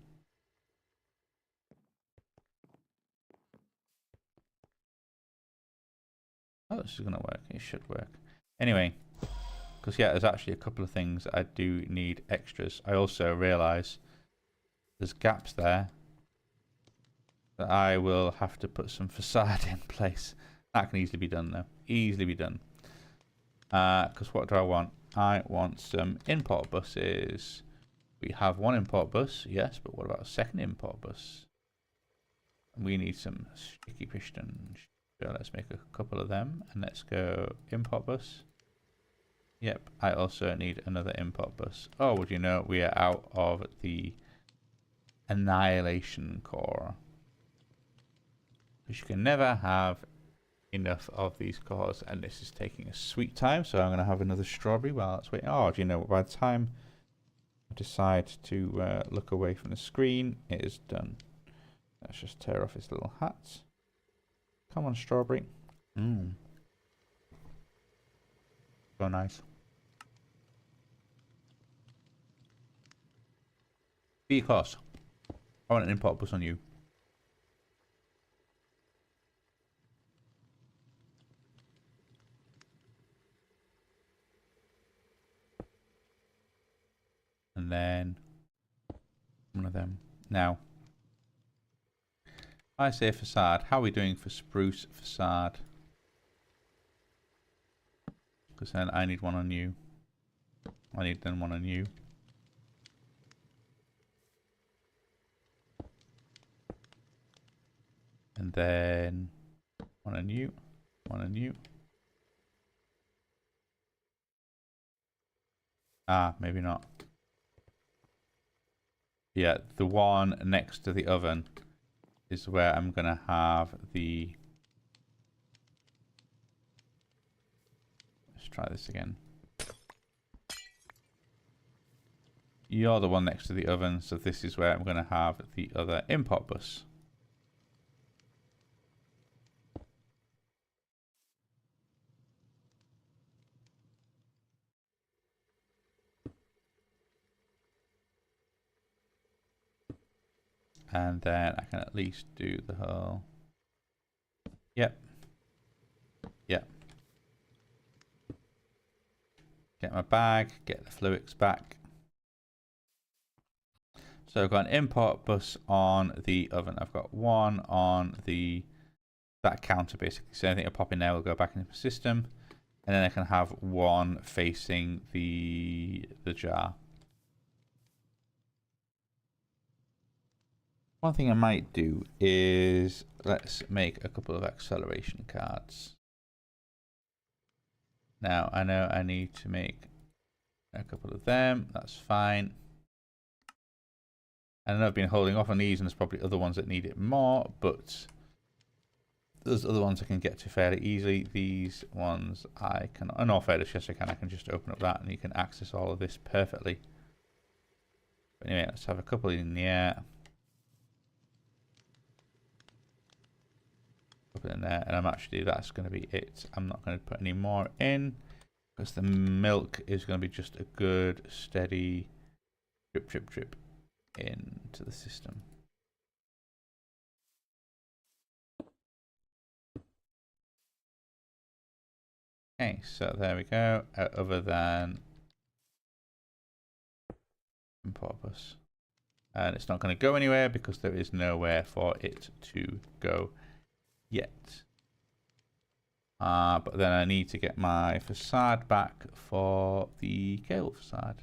S1: Oh, this is gonna work. It should work. Anyway, because yeah, there's actually a couple of things I do need extras. I also realise there's gaps there that I will have to put some facade in place. That can easily be done though. Easily be done. Because what do I want? I want some import buses. We have one import bus, yes, but what about a second import bus? We need some sticky piston. So let's make a couple of them, and let's go import bus. Yep, I also need another import bus. Oh, would you know, we are out of the annihilation core. Because you can never have enough of these cores, and this is taking a sweet time, so I'm going to have another strawberry while it's waiting. Oh, do you know what? By the time I decide to look away from the screen, it is done. Let's just tear off his little hat. Come on, strawberry. So nice. Because I want an import bus on you. And then one of them. Now, I say facade. How are we doing for spruce facade? Because then I need one on you. I need then one on you. And then one on you. One on you. Ah, maybe not. Yeah, the one next to the oven is where I'm going to have the... Let's try this again. You're the one next to the oven, so this is where I'm going to have the other import bus. And then I can at least do the whole... Yep. Yep. Get my bag, get the fluids back. So I've got an import bus on the oven. I've got one on that counter basically. So anything I pop in there will go back into the system. And then I can have one facing the jar. One thing I might do is let's make a couple of acceleration cards. Now I know I need to make a couple of them. That's fine. And I've been holding off on these, and there's probably other ones that need it more, but there's other ones I can get to fairly easily. These ones I can, in all fairness, yes I can. I can just open up that and you can access all of this perfectly. But anyway, let's have a couple in the air. Put it in there, and that's going to be it. I'm not going to put any more in because the milk is going to be just a good steady drip drip drip into the system. Okay, so there we go. Other than import bus, and it's not going to go anywhere because there is nowhere for it to go yet. But then I need to get my facade back for the cable facade.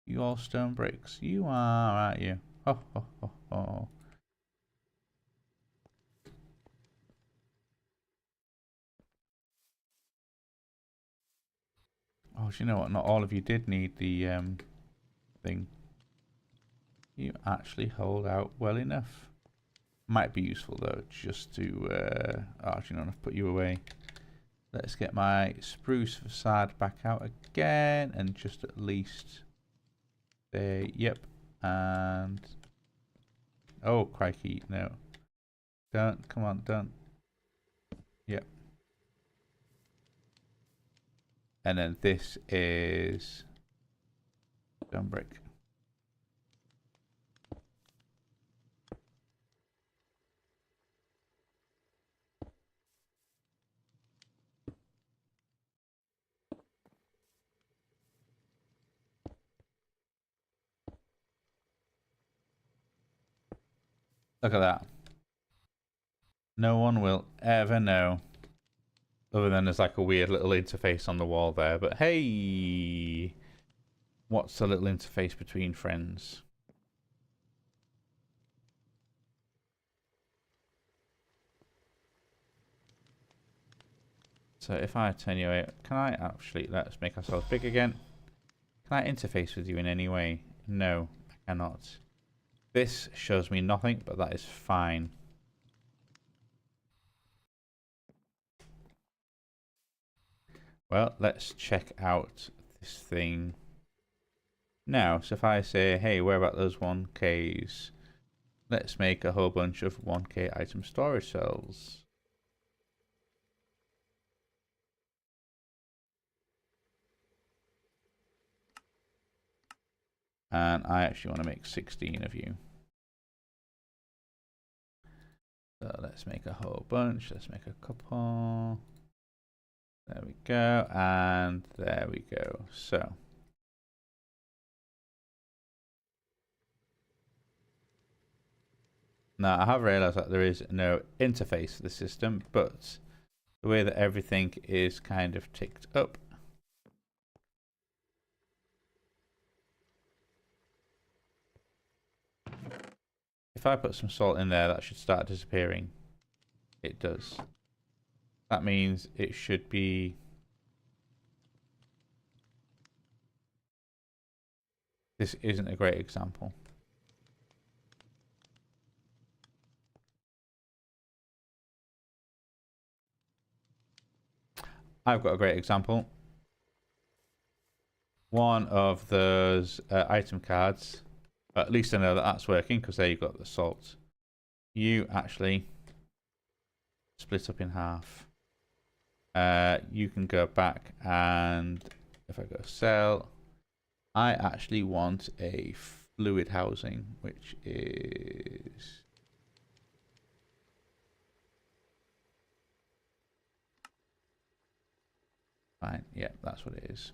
S1: You all stone bricks. You are, aren't you? Ho, ho, ho, ho. Oh, do you know what? Not all of you did need the thing. You actually hold out well enough. Might be useful though, just to actually not enough put you away. Let's get my spruce facade back out again and just at least say yep. And oh crikey, no. Don't, come on, don't. Yep. And then this is stone brick. Look at that. No one will ever know. Other than there's like a weird little interface on the wall there. But hey, what's the little interface between friends? So if I turn you away, can I actually, let's make ourselves big again. Can I interface with you in any way? No, I cannot. This shows me nothing, but that is fine. Well, let's check out this thing now. So if I say, hey, where about those 1Ks? Let's make a whole bunch of 1K item storage cells. And I actually want to make 16 of you. So let's make a whole bunch. Let's make a couple. There we go. And there we go. So. Now I have realized that there is no interface to the system, but the way that everything is kind of ticked up. If I put some salt in there, that should start disappearing. It does. That means it should be... This isn't a great example. I've got a great example. One of those item cards, at least I know that that's working because there you've got the salt. You actually split up in half. You can go back and if I go sell, I actually want a fluid housing, which is... Fine, yeah, that's what it is.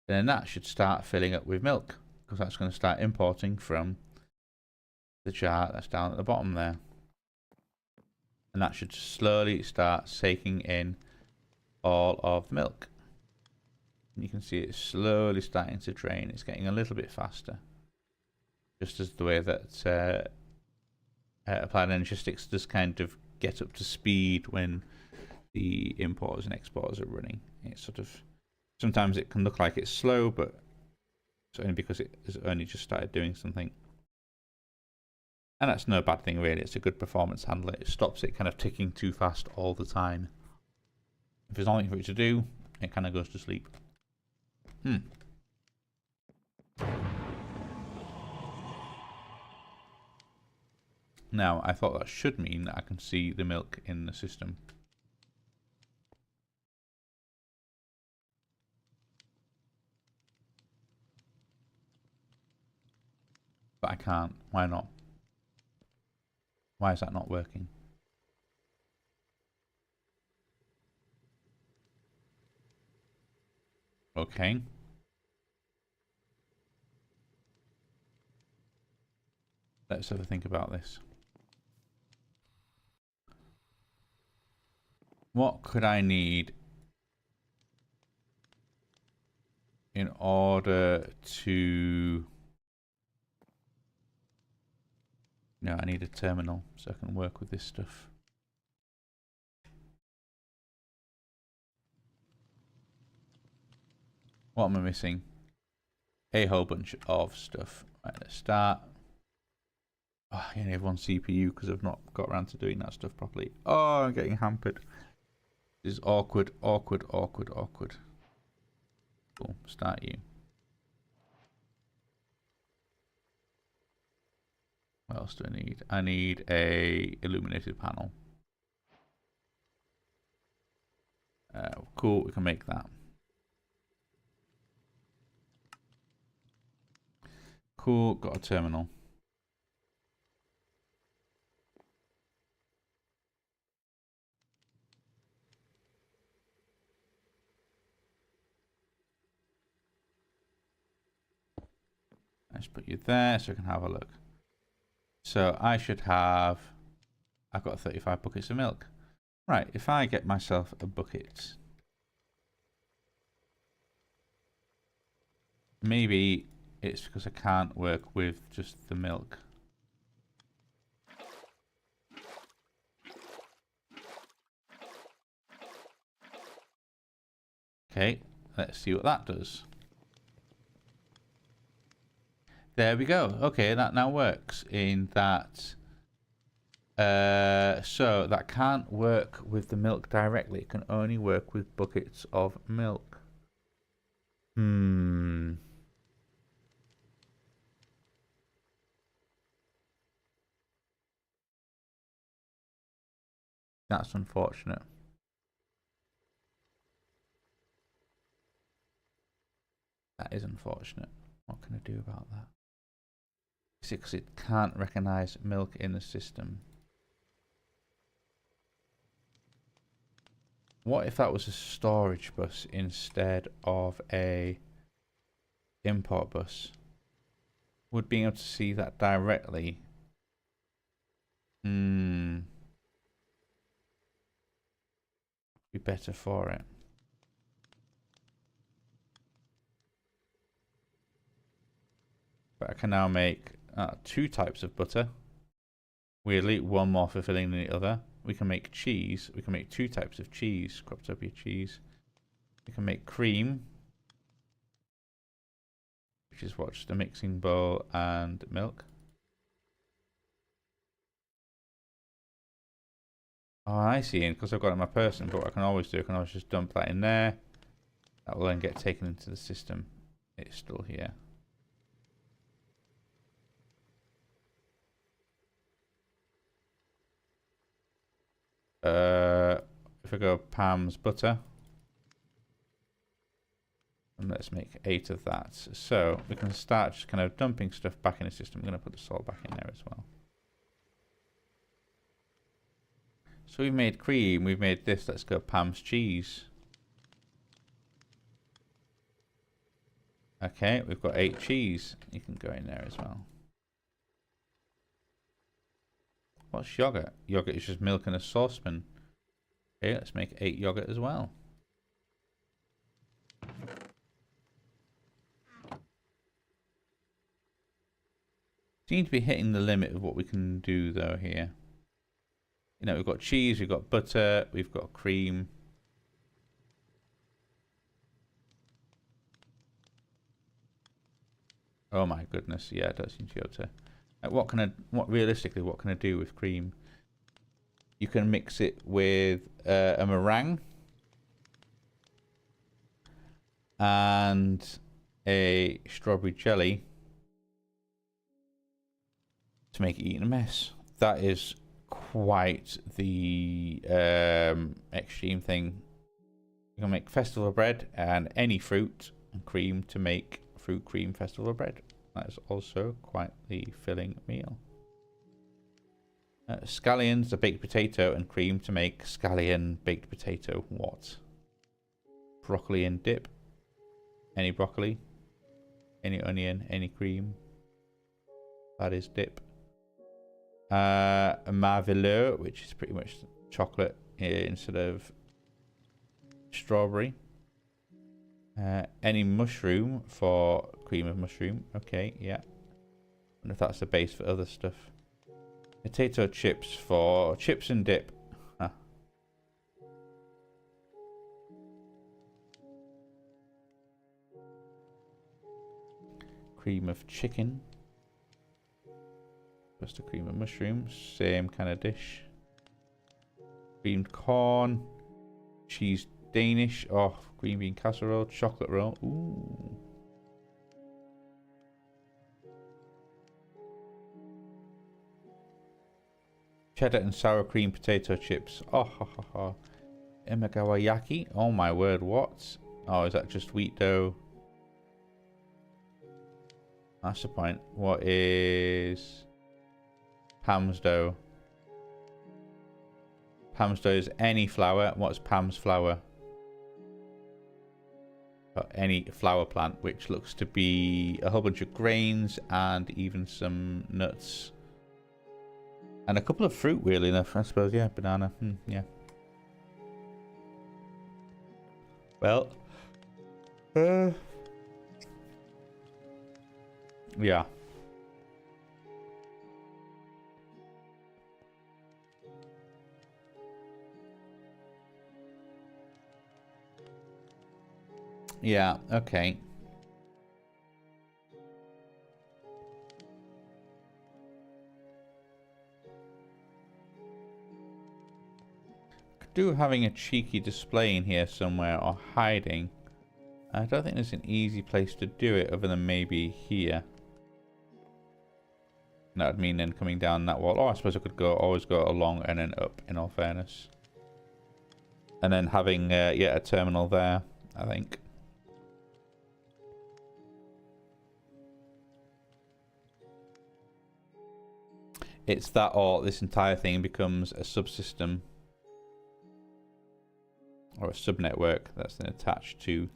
S1: Then that should start filling up with milk because that's going to start importing from the jar that's down at the bottom there. And that should slowly start soaking in all of the milk. And you can see it's slowly starting to drain. It's getting a little bit faster. Just as the way that Applied Energistics does kind of get up to speed when the importers and exporters are running. It's sort of... Sometimes it can look like it's slow, but it's only because it has only just started doing something. And that's no bad thing, really. It's a good performance handler. It stops it kind of ticking too fast all the time. If there's nothing for it to do, it kind of goes to sleep. Now, I thought that should mean that I can see the milk in the system. But I can't. Why not? Why is that not working? Okay. Let's have a think about this. What could I need in order to... No, I need a terminal so I can work with this stuff. What am I missing? A whole bunch of stuff. Right, let's start. Oh, I only have one CPU because I've not got around to doing that stuff properly. Oh, I'm getting hampered. This is awkward, awkward, awkward, awkward. Cool, start you. What else do I need? I need a illuminated panel. Cool, we can make that. Cool, got a terminal. Let's put you there so I can have a look. So I should have... I've got 35 buckets of milk. Right, if I get myself a bucket... Maybe it's because I can't work with just the milk. Okay, let's see what that does. There we go. Okay, that now works in that. So that can't work with the milk directly. It can only work with buckets of milk. That's unfortunate. That is unfortunate. What can I do about that? Is it because it can't recognize milk in the system? What if that was a storage bus instead of a import bus? Would being able to see that directly be better for it? But I can now make 2 types of butter. Weirdly, one more fulfilling than the other. We can make cheese. We can make 2 types of cheese. Croptopia cheese. We can make cream, which is what, just a mixing bowl and milk. Oh, I see. And because I've got it in my person, but what I can always do, I can always just dump that in there. That will then get taken into the system. It's still here. If I go Pam's butter, and let's make 8 of that. So we can start just kind of dumping stuff back in the system. I'm going to put the salt back in there as well. So we've made cream, we've made this. Let's go Pam's cheese. Okay, we've got 8 cheese. You can go in there as well. What's yogurt? Yogurt is just milk in a saucepan. Okay, let's make 8 yogurt as well. Seem to be hitting the limit of what we can do though here. You know, we've got cheese, we've got butter, we've got cream. Oh my goodness, yeah, it does seem to be able to. What realistically, what can I do with cream? You can mix it with a meringue and a strawberry jelly to make it eat in a mess. That is quite the extreme thing. You can make festival bread and any fruit and cream to make fruit cream festival bread. That is also quite the filling meal. Scallions, a baked potato, and cream to make scallion baked potato. What? Broccoli and dip. Any broccoli, any onion, any cream. That is dip. A Marveleux, which is pretty much chocolate instead of strawberry. Any mushroom for cream of mushroom. Okay, yeah. I wonder if that's the base for other stuff. Potato chips for chips and dip. Huh. Cream of chicken. Just a cream of mushrooms. Same kind of dish. Creamed corn. Cheese Danish. Oh, green bean casserole. Chocolate roll. Ooh. Cheddar and sour cream potato chips. Oh, ha, ha, ha. Imagawayaki. Oh my word, what? Oh, is that just wheat dough? That's the point. What is Pam's dough? Pam's dough is any flour. What's Pam's flour? Any flour plant, which looks to be a whole bunch of grains and even some nuts. And a couple of fruit, weirdly enough, I suppose. Yeah, banana. Yeah. Well. Yeah. Yeah, okay. Could do having a cheeky display in here somewhere or hiding. I don't think there's an easy place to do it other than maybe here. That would mean then coming down that wall. Oh, I suppose I could always go along and then up, in all fairness. And then having, yeah, a terminal there, I think. It's that or this entire thing becomes a subsystem. Or a subnetwork that's then attached to...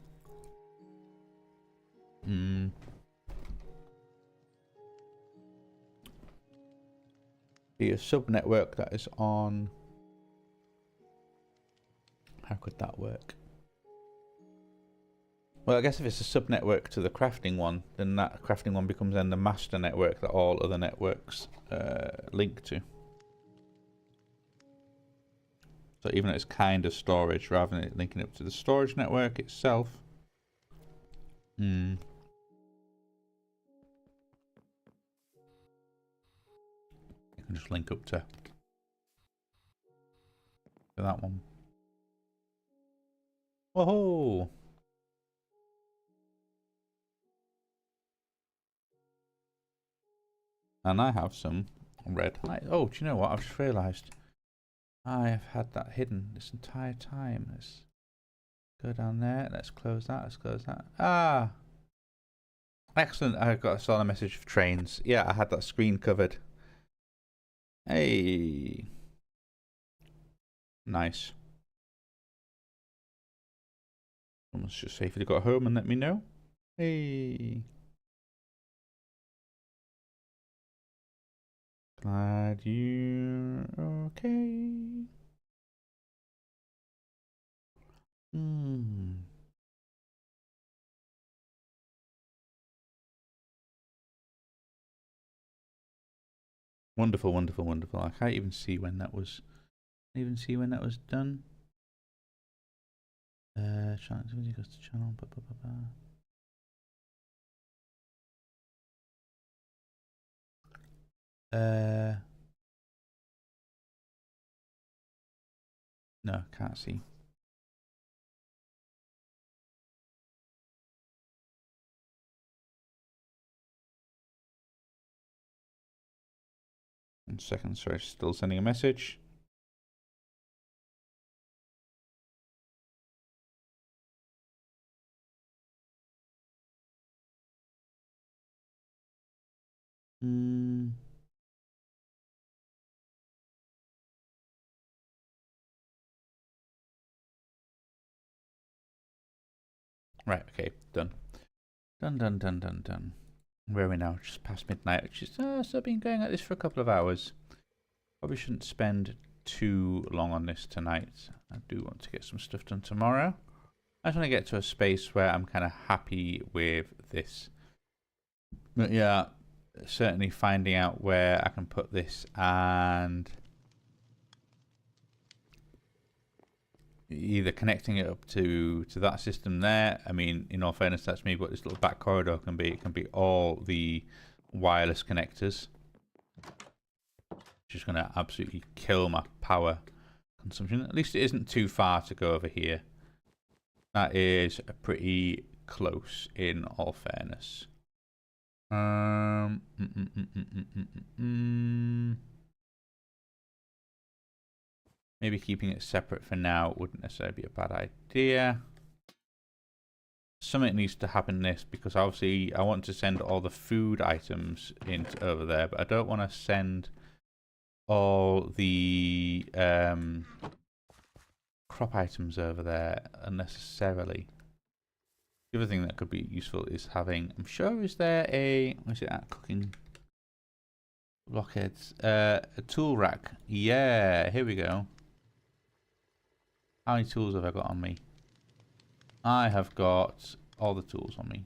S1: Be a subnetwork that is on... How could that work? Well, I guess if it's a subnetwork to the crafting one, then that crafting one becomes then the master network that all other networks link to. So even though it's kind of storage, rather than it linking up to the storage network itself. It can just link up to that one. Whoa! And I have some red light. Oh, do you know what? I've just realised I have had that hidden this entire time. Let's go down there. Let's close that. Let's close that. Ah! Excellent. I saw a message of trains. Yeah, I had that screen covered. Hey! Nice. Someone's just safely got home and let me know. Hey! Glad you're okay. Wonderful, wonderful, wonderful. I can't even see when that was. Done. Channel. Goes to channel. No, can't see. One second, sorry, still sending a message. Right, okay, done. Done. Where are we now? Just past midnight, which is still been going at this for a couple of hours. Probably shouldn't spend too long on this tonight. I do want to get some stuff done tomorrow. I just want to get to a space where I'm kind of happy with this. But yeah, certainly finding out where I can put this and either connecting it up to that system there. I mean, in all fairness, that's maybe what this little back corridor can be. It can be all the wireless connectors, which is going to absolutely kill my power consumption. At least it isn't too far to go over here. That is pretty close, in all fairness. Maybe keeping it separate for now wouldn't necessarily be a bad idea. Something needs to happen in this, because obviously I want to send all the food items into over there, but I don't want to send all the crop items over there unnecessarily. The other thing that could be useful is having, I'm sure, is there a, where's it at, cooking blockheads, a tool rack. Yeah, here we go. How many tools have I got on me? I have got all the tools on me.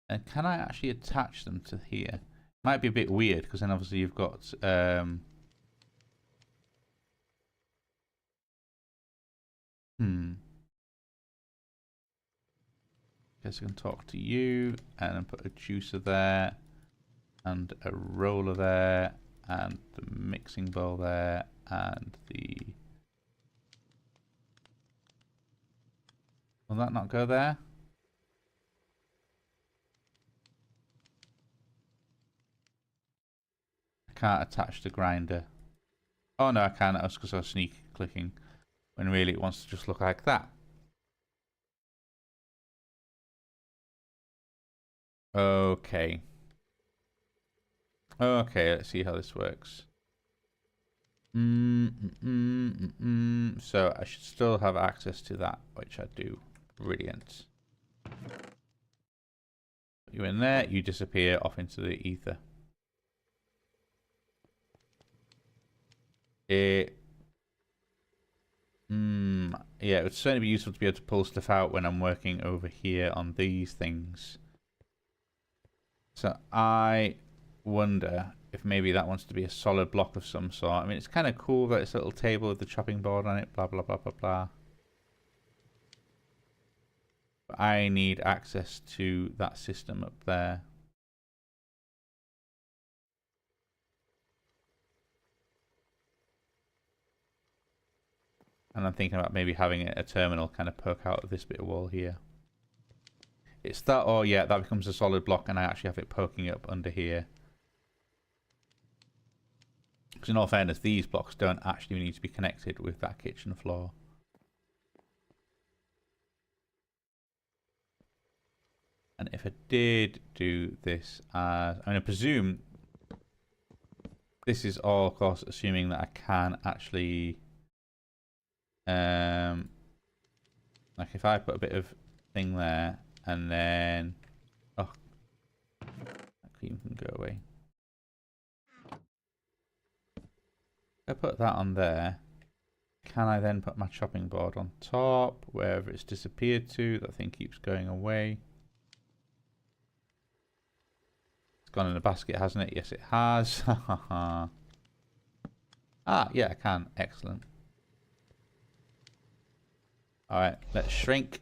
S1: And can I actually attach them to here? Might be a bit weird, because then obviously you've got Guess I can talk to you and then put a juicer there and a roller there and the mixing bowl there and the... Will that not go there? I can't attach the grinder. Oh no, I can. That's because I was sneak clicking when really it wants to just look like that. Okay. Okay, let's see how this works. So I should still have access to that, which I do. Brilliant. Put you in there, you disappear off into the ether. Yeah, it would certainly be useful to be able to pull stuff out when I'm working over here on these things. So I wonder if maybe that wants to be a solid block of some sort. I mean, it's kind of cool that it's a little table with the chopping board on it, blah, blah, blah, blah, blah. But I need access to that system up there. And I'm thinking about maybe having a terminal kind of poke out of this bit of wall here. It's that, or yeah, that becomes a solid block and I actually have it poking up under here. Because in all fairness, these blocks don't actually need to be connected with that kitchen floor. And if I did do this as, I mean, I presume this is all, of course, assuming that I can actually, like if I put a bit of thing there and then, oh, that cream can go away. If I put that on there, can I then put my chopping board on top, wherever it's disappeared to? That thing keeps going away. It's gone in the basket, hasn't it? Yes, it has. Ah, yeah, I can. Excellent. Alright, let's shrink.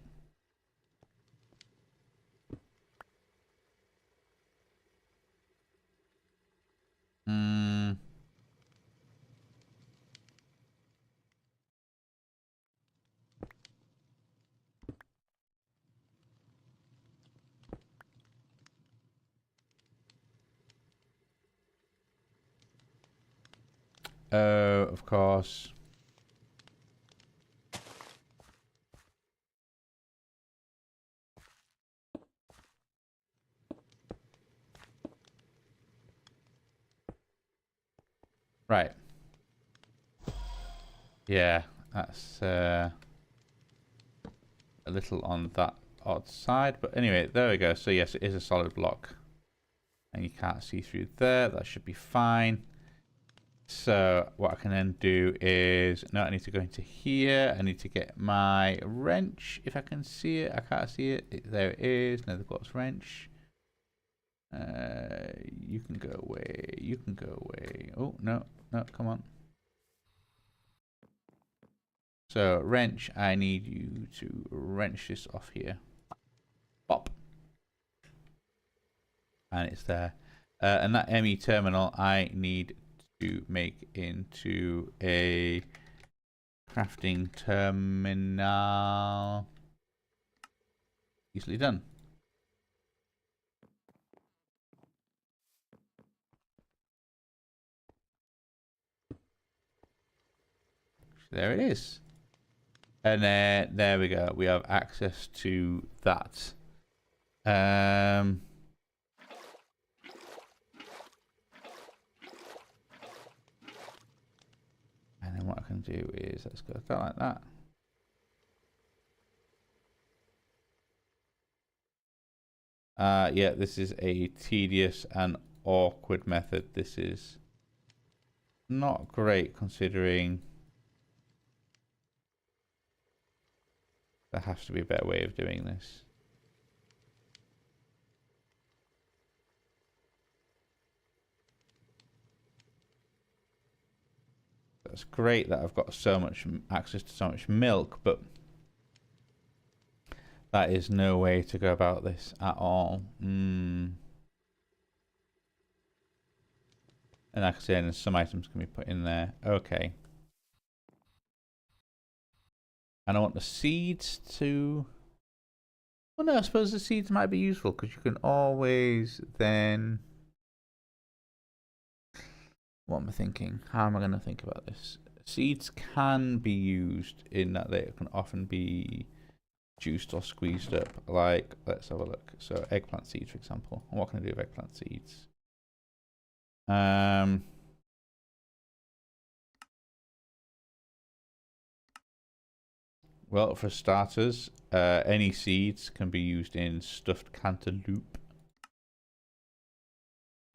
S1: Oh, of course. Right. Yeah, that's a little on that odd side. But anyway, there we go. So yes, it is a solid block. And you can't see through there. That should be fine. So what I can then do is, no, I need to go into here. I need to get my wrench, if I can see it. I can't see it. There it is, another quartz wrench. You can go away. You can go away. Oh, no, no, come on. So wrench, I need you to wrench this off here. Pop. And it's there. And that ME terminal I need to make into a crafting terminal. Easily done. There it is. And then there we go. We have access to that. And then what I can do is, let's go like that. Yeah, this is a tedious and awkward method. This is not great considering there has to be a better way of doing this. That's great that I've got so much access to so much milk, but that is no way to go about this at all. And like I said, some items can be put in there. Okay. And I want the seeds to... Well, no, I suppose the seeds might be useful because you can always then... What am I thinking? How am I going to think about this? Seeds can be used in that they can often be juiced or squeezed up. Like, let's have a look. So eggplant seeds, for example. And what can I do with eggplant seeds? Well, for starters, any seeds can be used in stuffed cantaloupe.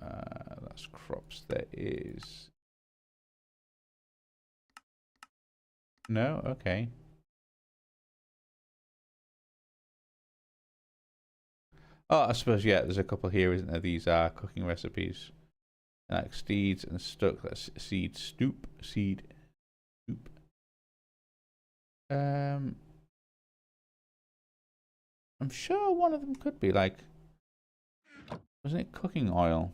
S1: That's crops. There is... No? Okay. Oh, I suppose, yeah, there's a couple here, isn't there? These are cooking recipes. Like seeds and stuck. That's seed stoop. Seed stoop. I'm sure one of them could be like... Wasn't it cooking oil?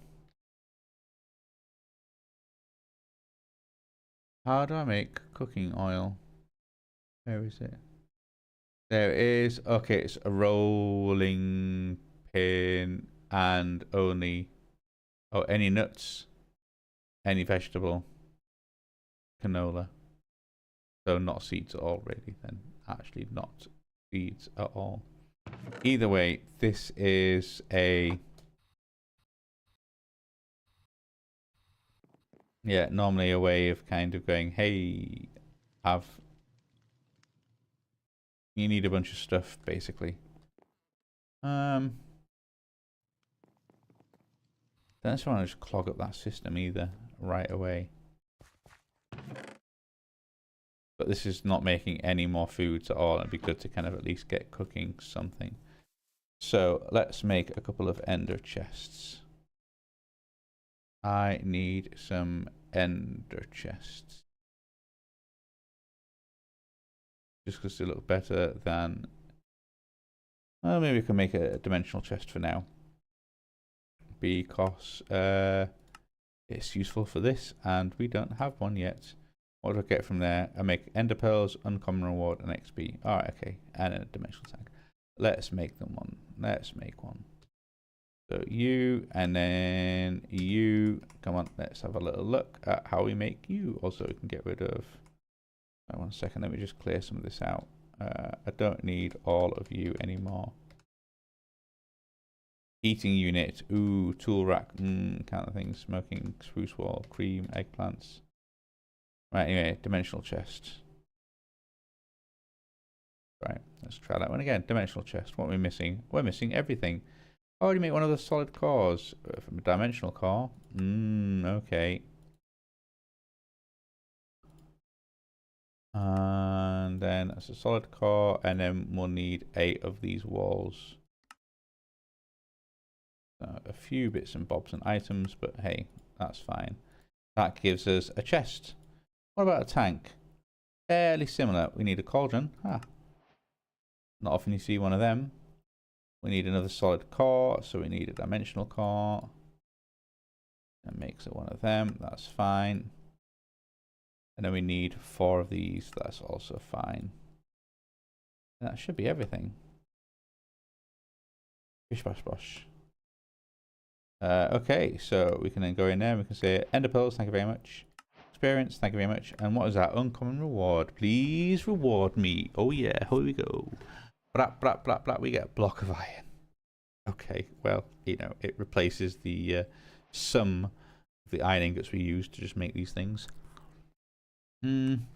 S1: How do I make cooking oil? Where is it? There it is. Okay, it's a rolling pin and only... Oh, any nuts, any vegetable, canola. So not seeds at all, really, then. Actually, not seeds at all. Either way, this is a... Yeah, normally a way of kind of going, hey, you need a bunch of stuff, basically. Don't just want to just clog up that system either right away. But this is not making any more foods at all. It'd be good to kind of at least get cooking something. So let's make a couple of ender chests. I need some ender chests. Just because they look better than... Well, maybe we can make a dimensional chest for now. Because it's useful for this, and we don't have one yet. What do I get from there? I make ender pearls, uncommon reward, and XP. Alright, okay. And a dimensional tank. Let's make them one. Let's make one. So you, and then you. Come on, let's have a little look at how we make you. Also, we can get rid of... One second, let me just clear some of this out. I don't need all of you anymore. Heating unit. Ooh, tool rack. Kind of thing. Smoking, spruce wall, cream, eggplants. Right, anyway, dimensional chest. Right, let's try that one again. Dimensional chest. What are we missing? We're missing everything. I already make one of the solid cores from a dimensional core. Okay. And then that's a solid core, and then we'll need 8 of these walls. So a few bits and bobs and items, but hey, that's fine. That gives us a chest. What about a tank? Fairly similar. We need a cauldron. Not often you see one of them. We need another solid core, so we need a dimensional core. That makes it one of them. That's fine. And then we need 4 of these. That's also fine. And that should be everything. Bish bash bosh. Okay, so we can then go in there and we can say Ender pearls, thank you very much. Experience, thank you very much. And what is that uncommon reward? Please reward me. Oh yeah, here we go. Blah, blah, blah, blah. We get a block of iron. Okay, well, you know, it replaces the sum of the iron ingots we use to just make these things. Don't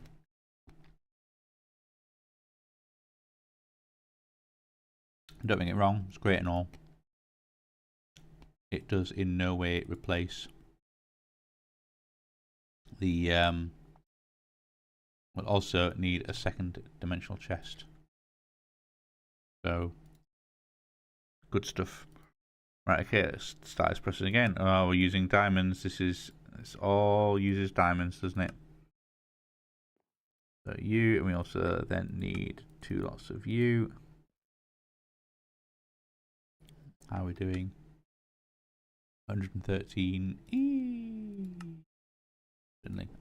S1: get it wrong, it's great and all. It does in no way replace the we'll also need a second dimensional chest. So good stuff. Right, okay, let's start this process again. Oh, we're using diamonds. This all uses diamonds, doesn't it? So you, and we also then need 2 lots of you. How are we doing? 113.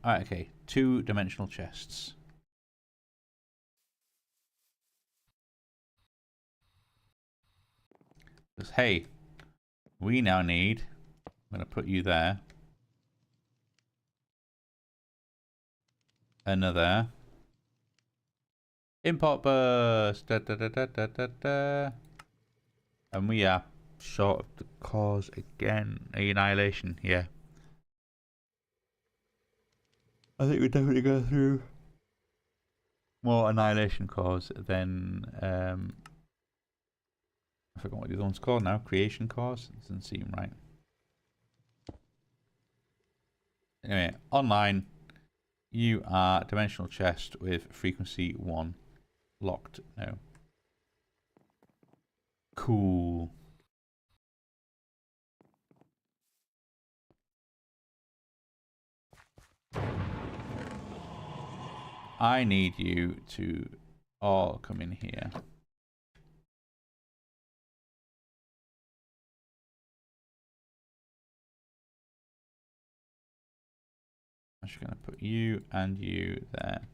S1: Alright, okay. 2-dimensional chests. Because, hey, we now need... I'm going to put you there. Another... import bus! Da, da, da, da, da, da, da. And we are short of the cause again. Annihilation, yeah. I think we definitely go through more annihilation cores than I forgot what the other one's called now. Creation cores? It doesn't seem right. Anyway, online, you are dimensional chest with frequency 1. Locked now. Cool. I need you to all come in here. I'm just going to put you and you there.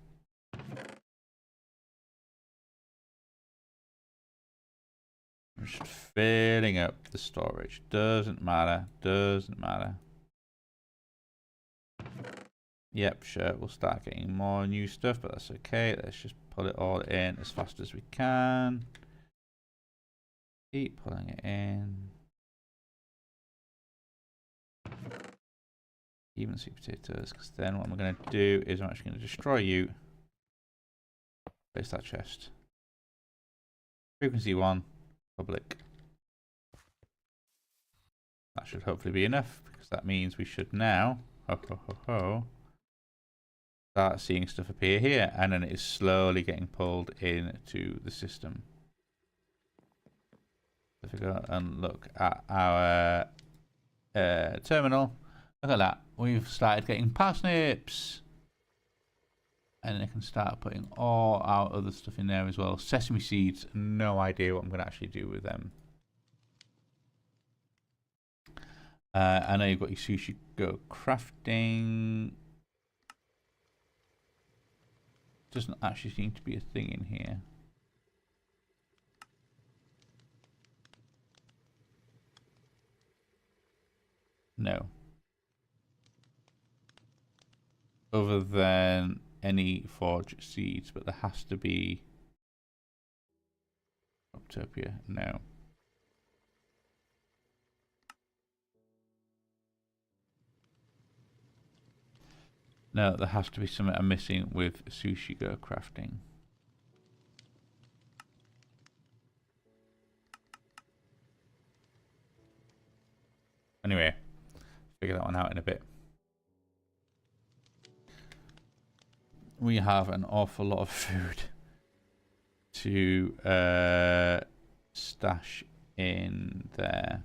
S1: I'm just filling up the storage. Doesn't matter. Doesn't matter. Yep, sure. We'll start getting more new stuff, but that's okay. Let's just pull it all in as fast as we can. Keep pulling it in. Even sweet potatoes, because then what I'm going to do is I'm actually going to destroy you. Place that chest. Frequency 1, public. That should hopefully be enough, because that means we should now start seeing stuff appear here, and then it is slowly getting pulled into the system. If we go and look at our terminal, look at that. We've started getting parsnips. And I can start putting all our other stuff in there as well. Sesame seeds, no idea what I'm going to actually do with them. I know you've got your sushi go crafting. Doesn't actually seem to be a thing in here. No. Other than any forge seeds, but there has to be Optopia. No. No, there has to be something I'm missing with sushi go crafting. Anyway, figure that one out in a bit. we have an awful lot of food to stash in there.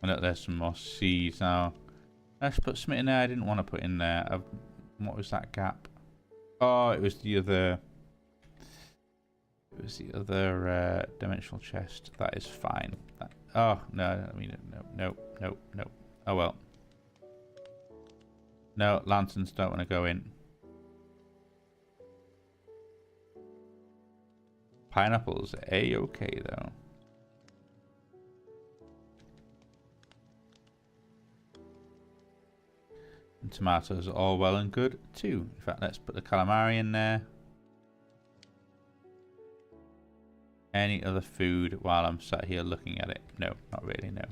S1: And look, there's some more seeds now. Let's put something in there I didn't want to put in there. What was that gap? Oh, it was the other... It was the other dimensional chest. That is fine. Oh, no, I mean, no. Oh, well. No, lanterns don't want to go in. Pineapples, A-okay, though. And tomatoes are all well and good, too. In fact, let's put the calamari in there. Any other food while I'm sat here looking at it? No, not really, no.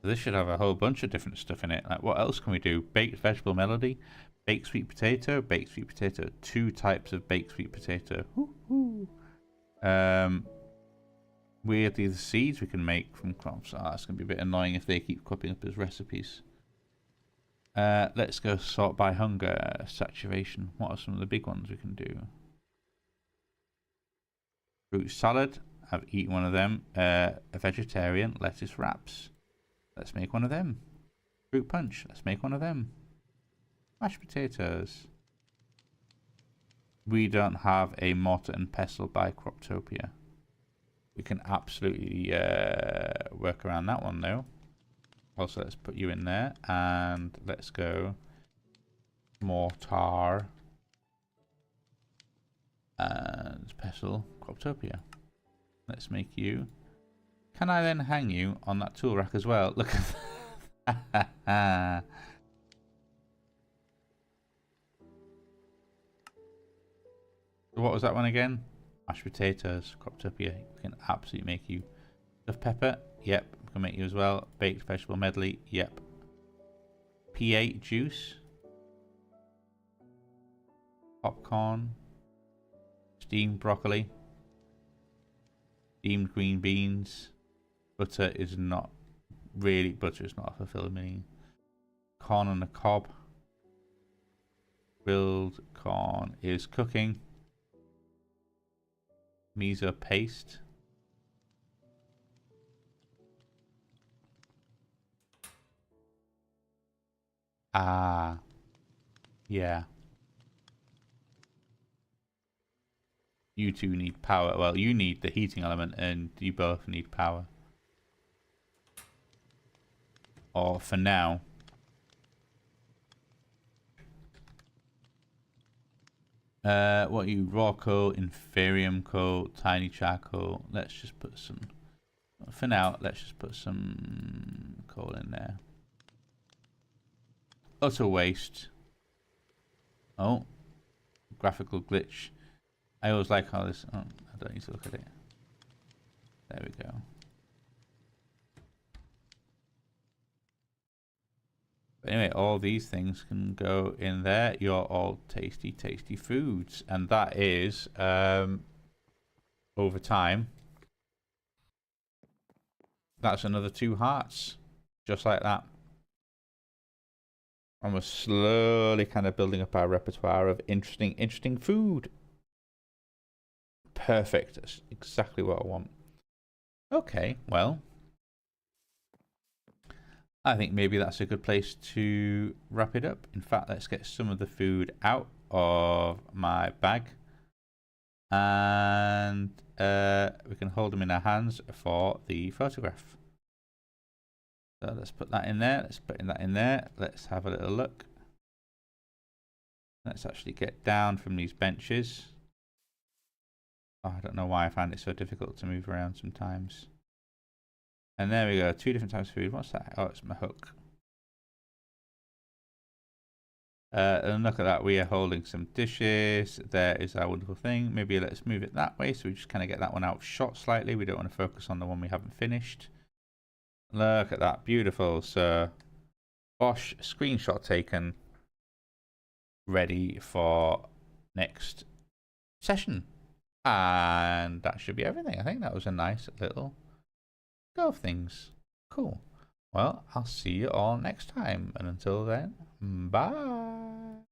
S1: This should have a whole bunch of different stuff in it. Like, what else can we do? Baked vegetable melody, baked sweet potato, 2 types of baked sweet potato. Woo-hoo. Weirdly, the seeds we can make from crops. Oh, that's going to be a bit annoying if they keep cropping up as recipes. Let's go sort by hunger, saturation. What are some of the big ones we can do? Fruit salad. I've eaten one of them. A vegetarian lettuce wraps. Let's make one of them. Fruit punch. Let's make one of them. Mashed potatoes. We don't have a mortar and pestle by Croptopia. We can absolutely work around that one though. Also, let's put you in there and let's go mortar and pestle Croptopia. Let's make you. Can I then hang you on that tool rack as well? Look at that. What was that one again? Mashed potatoes, Croptopia. We can absolutely make you. Stuffed pepper, yep. We can make you as well. Baked vegetable medley, yep. P8 juice. Popcorn. Steamed broccoli. Steamed green beans. Butter is not really, butter is not a fulfilling meaning. Corn on the cob. Grilled corn is cooking. Miso paste. Ah. Yeah. You two need power. Well, you need the heating element and you both need power. Or for now. What are you? Raw coal, inferium coal, tiny charcoal. Let's just put some. For now, let's just put some coal in there. Utter waste. Oh, graphical glitch. I always like how this. Oh, I don't need to look at it. There we go. But anyway, all these things can go in there. You're all tasty, tasty foods. And that is, over time, that's another 2 hearts. Just like that. And we're slowly kind of building up our repertoire of interesting food. Perfect. That's exactly what I want. Okay, well. I think maybe that's a good place to wrap it up. In fact, let's get some of the food out of my bag. And we can hold them in our hands for the photograph. So let's put that in there. Let's put that in there. Let's have a little look. Let's actually get down from these benches. Oh, I don't know why I find it so difficult to move around sometimes. And there we go, 2 different types of food. What's that? Oh, it's my hook. And look at that, we are holding some dishes. There is our wonderful thing. Maybe let's move it that way so we just kind of get that one out of shot slightly. We don't want to focus on the one we haven't finished. Look at that, beautiful. So, Bosch screenshot taken, ready for next session. And that should be everything. I think that was a nice little go of things. Cool. Well, I'll see you all next time. And until then, bye.